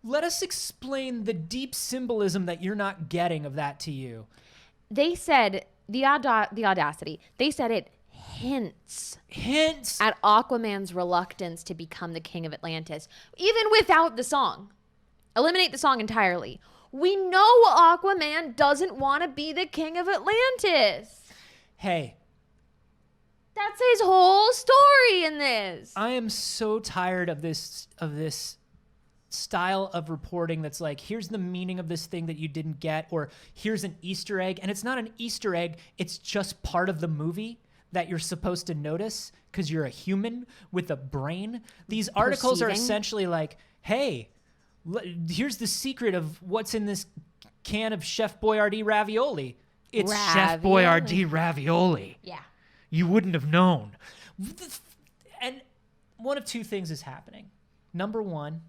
S3: Let us explain the deep symbolism that you're not getting of that to you.
S2: They said, the audacity, they said it hints at Aquaman's reluctance to become the king of Atlantis, even without the song. Eliminate the song entirely. We know Aquaman doesn't want to be the king of Atlantis.
S3: Hey.
S2: That's his whole story in this.
S3: I am so tired of this style of reporting that's like, here's the meaning of this thing that you didn't get, or here's an Easter egg. And it's not an Easter egg. It's just part of the movie that you're supposed to notice because you're a human with a brain. These articles are essentially like, hey, here's the secret of what's in this can of Chef Boyardee ravioli. It's Chef Boyardee ravioli.
S2: Yeah.
S3: You wouldn't have known. And one of two things is happening. Number one,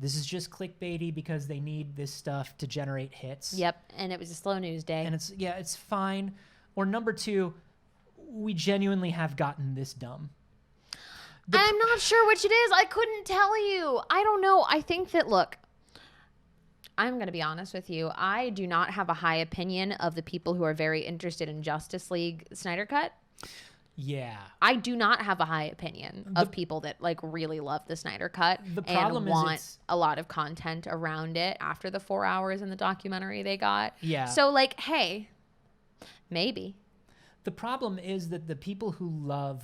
S3: this is just clickbaity because they need this stuff to generate hits.
S2: Yep, and it was a slow news day.
S3: And it's fine. Or number two, we genuinely have gotten this dumb.
S2: I'm not sure which it is. I couldn't tell you. I don't know. I think that, look, I'm going to be honest with you. I do not have a high opinion of the people who are very interested in Justice League Snyder Cut.
S3: Yeah.
S2: I do not have a high opinion of people that like really love the Snyder Cut and want a lot of content around it after the 4 hours in the documentary they got.
S3: Yeah.
S2: So like, hey, maybe.
S3: The problem is that the people who love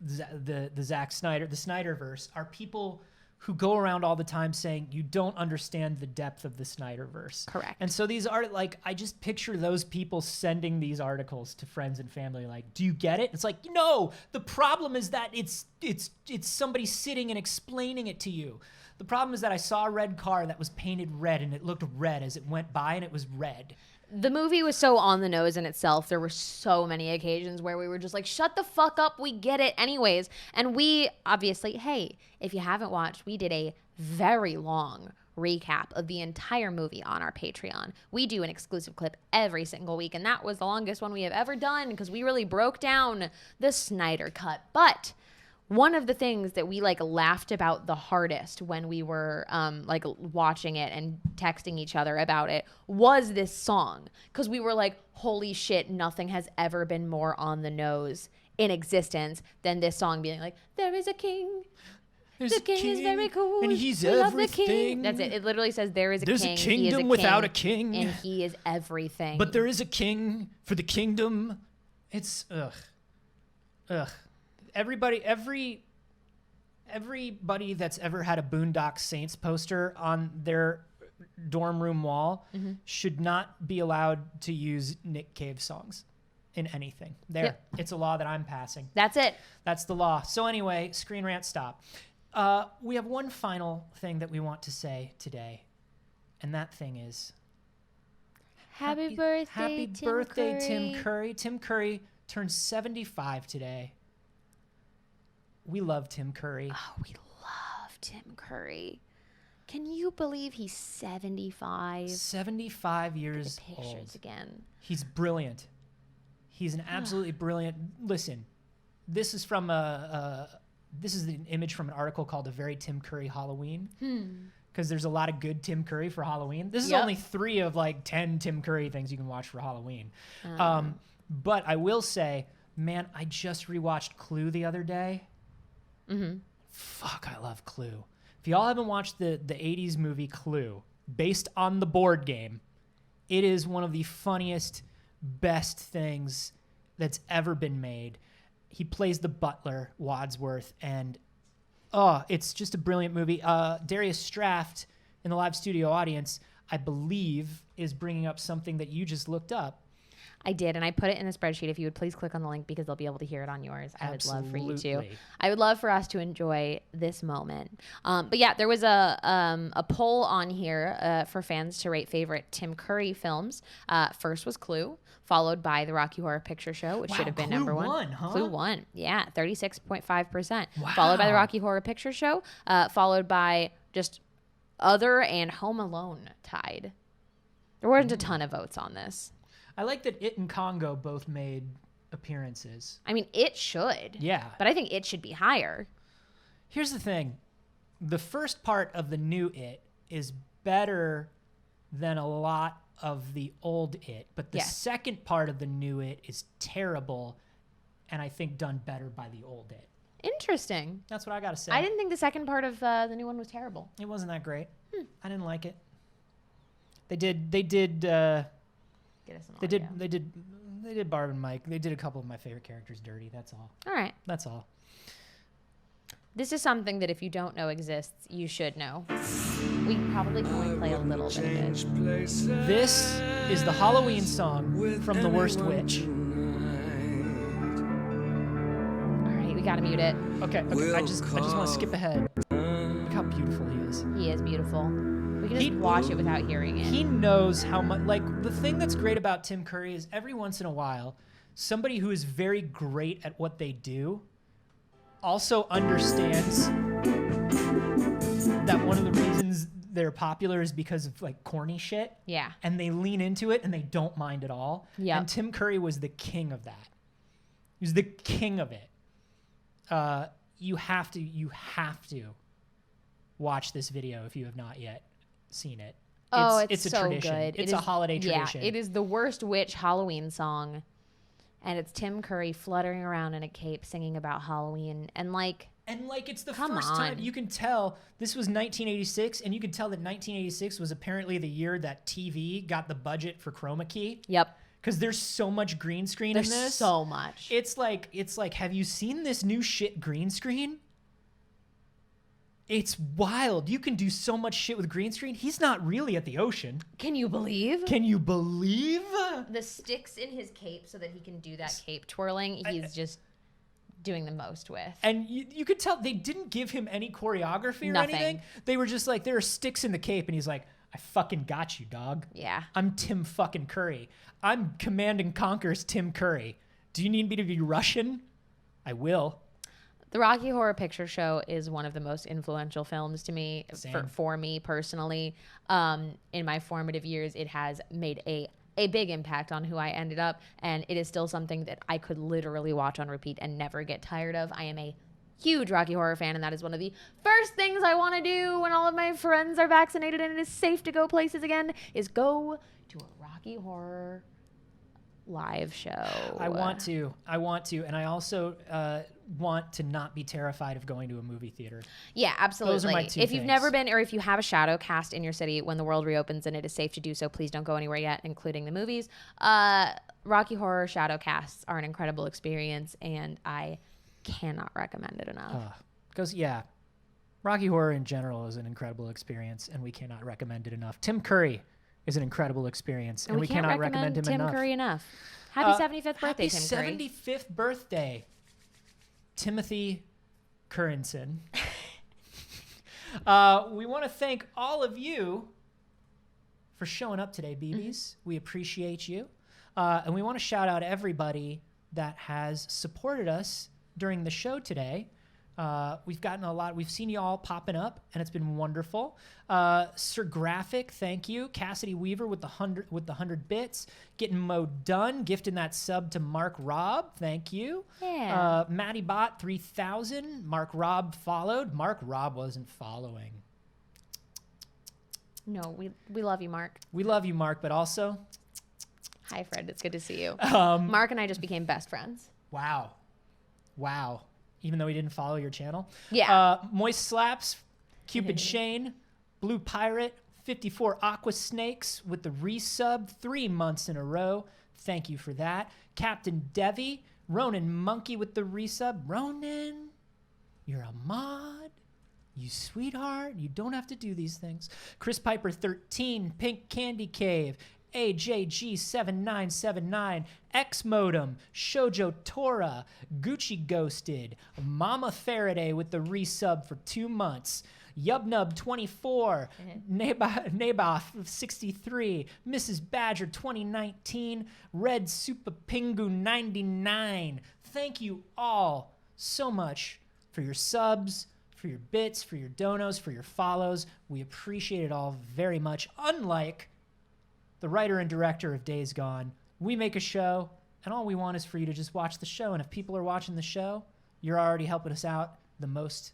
S3: the Zack Snyder, the Snyderverse, are people who go around all the time saying you don't understand the depth of the Snyderverse.
S2: Correct.
S3: And so these are like, I just picture those people sending these articles to friends and family like, do you get it? It's like, no, the problem is that it's somebody sitting and explaining it to you. The problem is that I saw a red car that was painted red and it looked red as it went by and it was red.
S2: The movie was so on the nose in itself. There were so many occasions where we were just like, shut the fuck up. We get it anyways. And we obviously, hey, if you haven't watched, we did a very long recap of the entire movie on our Patreon. We do an exclusive clip every single week. And that was the longest one we have ever done because we really broke down the Snyder Cut. But one of the things that we like laughed about the hardest when we were like watching it and texting each other about it was this song. Because we were like, holy shit, nothing has ever been more on the nose in existence than this song being like, there is a king.
S3: There's
S2: The king is very cool.
S3: and he's
S2: We love the
S3: everything.
S2: king. That's it. It literally says there is a
S3: There's
S2: king.
S3: a
S2: He is
S3: kingdom
S2: a
S3: without a
S2: king,
S3: king.
S2: and he is everything.
S3: But there is a king for the kingdom. It's ugh. Everybody that's ever had a Boondock Saints poster on their dorm room wall should not be allowed to use Nick Cave songs in anything. There,
S2: Yep.
S3: It's a law that I'm passing.
S2: That's it.
S3: That's the law. So anyway, Screen Rant, stop. We have one final thing that we want to say today, and that thing is
S2: Happy birthday,
S3: Happy
S2: Tim
S3: birthday,
S2: Curry.
S3: Tim Curry. Tim Curry turned 75 today. We love Tim Curry.
S2: Oh, we love Tim Curry. Can you believe he's 75?
S3: 75 years
S2: Pictures
S3: old.
S2: again.
S3: He's brilliant. He's an absolutely brilliant. Listen, this is from this is an image from an article called "A Very Tim Curry Halloween." Because there's a lot of good Tim Curry for Halloween. This is only 3 of like 10 Tim Curry things you can watch for Halloween. But I will say, man, I just rewatched Clue the other day. Fuck, I love Clue. If y'all haven't watched the 80s movie Clue, based on the board game, it is one of the funniest, best things that's ever been made. He plays the butler, Wadsworth, and it's just a brilliant movie. Darius Straft in the live studio audience, I believe, is bringing up something that you just looked up.
S2: I did, and I put it in the spreadsheet. If you would please click on the link because they'll be able to hear it on yours. I would love for you to.
S3: Absolutely.
S2: I would love for us to enjoy this moment. But yeah, there was a poll on here for fans to rate favorite Tim Curry films. First was Clue, followed by The Rocky Horror Picture Show, which
S3: Wow,
S2: should have been
S3: Clue
S2: number one.
S3: won, huh?
S2: Clue won, yeah, 36.5%.
S3: Wow.
S2: Followed by The Rocky Horror Picture Show, followed by just Other and Home Alone tied. There weren't a ton of votes on this.
S3: I like that It and Congo both made appearances.
S2: I mean, it should.
S3: Yeah.
S2: But I think it should be higher.
S3: Here's the thing. The first part of the new It is better than a lot of the old It, but the
S2: Yes.
S3: second part of the new It is terrible and I think done better by the old It.
S2: Interesting.
S3: That's what I got to say.
S2: I didn't think the second part of the new one was terrible.
S3: It wasn't that great. I didn't like it. They did
S2: Get us some
S3: They
S2: audio.
S3: did Barb and Mike. They did a couple of my favorite characters dirty. That's all.
S2: All right.
S3: That's all.
S2: This is something that if you don't know exists, you should know. We probably can only play a little bit of it.
S3: This is the Halloween song from The Worst Witch.
S2: All right, we gotta mute it.
S3: Okay. I just want to skip ahead. Look how beautiful he is.
S2: He is beautiful. We can just watch it without hearing it.
S3: He knows how much. Like, the thing that's great about Tim Curry is every once in a while, somebody who is very great at what they do also understands that one of the reasons they're popular is because of like corny shit.
S2: Yeah.
S3: And they lean into it and they don't mind at all.
S2: Yep.
S3: And Tim Curry was the king of that. He was the king of it. You have to watch this video if you have not yet seen it.
S2: It's
S3: a
S2: so
S3: tradition.
S2: good.
S3: It's a holiday tradition.
S2: Yeah, it is the Worst Witch Halloween song. And it's Tim Curry fluttering around in a cape singing about Halloween. And like,
S3: it's the
S2: Come
S3: first time
S2: on.
S3: you can tell this was 1986, and you can tell that 1986 was apparently the year that TV got the budget for chroma key.
S2: yep.
S3: Because there's so much green screen
S2: There's
S3: in this.
S2: so much.
S3: It's like, have you seen this new shit green screen? It's wild. You can do so much shit with green screen. He's not really at the ocean.
S2: Can you believe?
S3: Can you believe?
S2: The sticks in his cape so that he can do that cape twirling, he's just doing the most with.
S3: And you could tell they didn't give him any choreography or
S2: Nothing.
S3: anything. They were just like, there are sticks in the cape. And he's like, I fucking got you, dog.
S2: Yeah.
S3: I'm Tim fucking Curry. I'm Command and Conquer's Tim Curry. Do you need me to be Russian? I will.
S2: The Rocky Horror Picture Show is one of the most influential films to me,
S3: Same.
S2: for me personally. In my formative years, it has made a big impact on who I ended up, and it is still something that I could literally watch on repeat and never get tired of. I am a huge Rocky Horror fan, and that is one of the first things I want to do when all of my friends are vaccinated and it is safe to go places again, is go to a Rocky Horror live show.
S3: I want to, and I also want to not be terrified of going to a movie theater.
S2: Yeah, absolutely.
S3: Those are my two
S2: if you've
S3: things.
S2: never been, or if you have a shadow cast in your city when the world reopens and it is safe to do so, please don't go anywhere yet, including the movies. Rocky Horror shadow casts are an incredible experience, and I cannot recommend it enough.
S3: Yeah, Rocky Horror in general is an incredible experience, and we cannot recommend it enough. Tim Curry is an incredible experience, and we
S2: can't
S3: cannot recommend him
S2: Tim
S3: enough.
S2: Curry enough. Happy 75th birthday,
S3: Happy
S2: Tim Curry.
S3: 75th birthday, Timothy Currenson. We want to thank all of you for showing up today, BBs. We appreciate you. And we want to shout out everybody that has supported us during the show today. We've gotten a lot. We've seen you all popping up, and it's been wonderful. Sir Graphic, thank you. Cassidy Weaver with the 100 bits. Getting Mo done, gifting that sub to Mark Robb. Thank you.
S2: Yeah.
S3: Matty Bot 3000. Mark Robb followed. Mark Robb wasn't following.
S2: No, we love you, Mark.
S3: We love you, Mark, but also,
S2: Hi, Fred. It's good to see you. Mark and I just became best friends.
S3: wow. Even though he didn't follow your channel.
S2: Yeah.
S3: Moist Slaps, Cupid Shane, Blue Pirate, 54 Aqua Snakes with the resub 3 months in a row. Thank you for that. Captain Devi, Ronan Monkey with the resub. Ronan, you're a mod. You sweetheart. You don't have to do these things. Chris Piper 13, Pink Candy Cave, AJG7979, X Modem, Shoujo Tora, Gucci Ghosted, Mama Faraday with the resub for 2 months, Yubnub24, Naboth 63, Mrs. Badger 2019, Red Super Pingu 99. Thank you all so much for your subs, for your bits, for your donos, for your follows. We appreciate it all very much. Unlike the writer and director of Days Gone, we make a show, and all we want is for you to just watch the show. And if people are watching the show, you're already helping us out in the most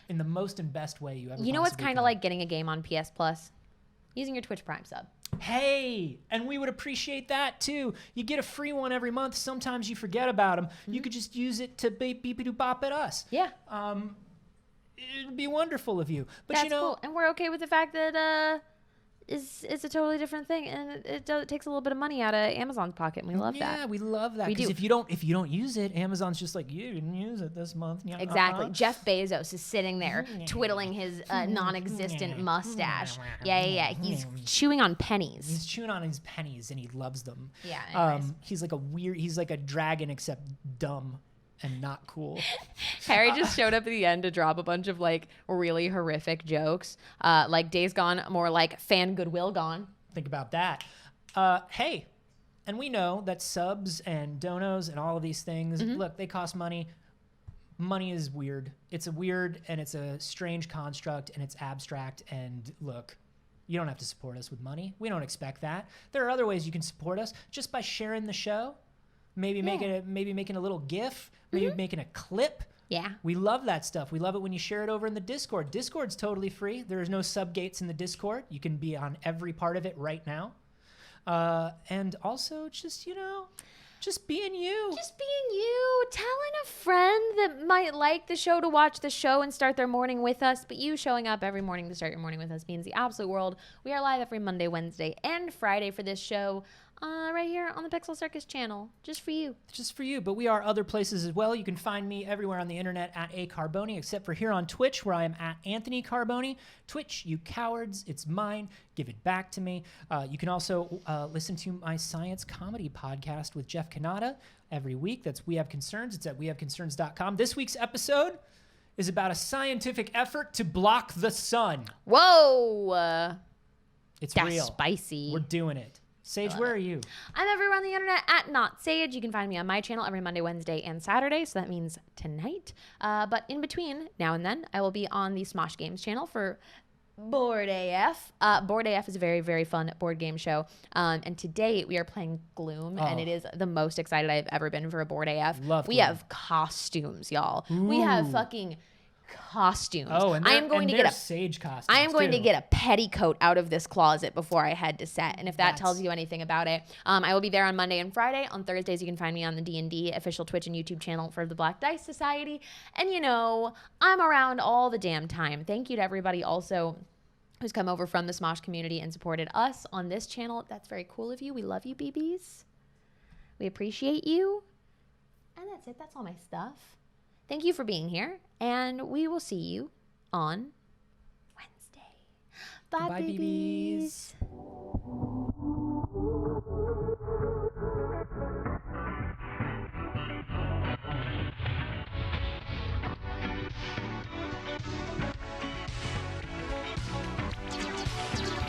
S3: and best way you ever.
S2: You know what's
S3: possibly
S2: kind
S3: can.
S2: of like getting a game on PS Plus? Using your Twitch Prime sub.
S3: Hey, and we would appreciate that too. You get a free one every month. Sometimes you forget about them. You could just use it to beep-a-doo-bop at us.
S2: Yeah.
S3: It'd be wonderful of you. But
S2: That's
S3: you know,
S2: cool. And we're okay with the fact that it's a totally different thing, and it takes a little bit of money out of Amazon's pocket, and we love that.
S3: yeah, we love that.
S2: We
S3: Because
S2: do.
S3: if you don't use it, Amazon's just like, you didn't use it this month. Yeah,
S2: Exactly. Jeff Bezos is sitting there twiddling his non-existent mustache. Yeah. He's chewing on pennies.
S3: He's chewing on his pennies and he loves them.
S2: Yeah, anyways.
S3: He's like a dragon except dumb and not cool.
S2: Harry just showed up at the end to drop a bunch of like really horrific jokes, like Days Gone, more like fan goodwill gone.
S3: Think about that. Hey, and we know that subs and donos and all of these things, look, they cost money. Money is weird. It's a weird and it's a strange construct and it's abstract. And look, you don't have to support us with money. We don't expect that. There are other ways you can support us just by sharing the show. Maybe making a little GIF, maybe making a clip.
S2: Yeah.
S3: We love that stuff. We love it when you share it over in the Discord. Discord's totally free. There is no sub gates in the Discord. You can be on every part of it right now. And also just being you.
S2: Just being you, telling a friend that might like the show to watch the show and start their morning with us. But you showing up every morning to start your morning with us means the absolute world. We are live every Monday, Wednesday, and Friday for this show. Right here on the Pixel Circus channel, just for you.
S3: Just for you, but we are other places as well. You can find me everywhere on the internet at Carboni, except for here on Twitch, where I am at Anthony Carboni. Twitch, you cowards, it's mine. Give it back to me. You can also listen to my science comedy podcast with Jeff Kanata every week. That's We Have Concerns. It's at wehaveconcerns.com. This week's episode is about a scientific effort to block the sun.
S2: Whoa!
S3: It's
S2: That's
S3: real.
S2: spicy.
S3: We're doing it. Sage, where are you?
S2: I'm everywhere on the internet at Not Saige. You can find me on my channel every Monday, Wednesday, and Saturday. So that means tonight. But in between, now and then, I will be on the Smosh Games channel for Board AF. Board AF is a very, very fun board game show. And today we are playing Gloom, and it is the most excited I've ever been for a Board AF.
S3: Love
S2: we
S3: Gloom.
S2: have costumes, y'all. We have fucking costumes.
S3: Oh, and
S2: I am going to get a
S3: Sage costumes.
S2: I am going to
S3: too.
S2: get a petticoat out of this closet before I head to set. And if that tells you anything about it, I will be there on Monday and Friday. On Thursdays, you can find me on the D&D official Twitch and YouTube channel for the Black Dice Society. And, I'm around all the damn time. Thank you to everybody also who's come over from the Smosh community and supported us on this channel. That's very cool of you. We love you, BBs. We appreciate you. And that's it. That's all my stuff. Thank you for being here, and we will see you on Wednesday. Bye,
S3: Goodbye,
S2: babies.
S3: BBs.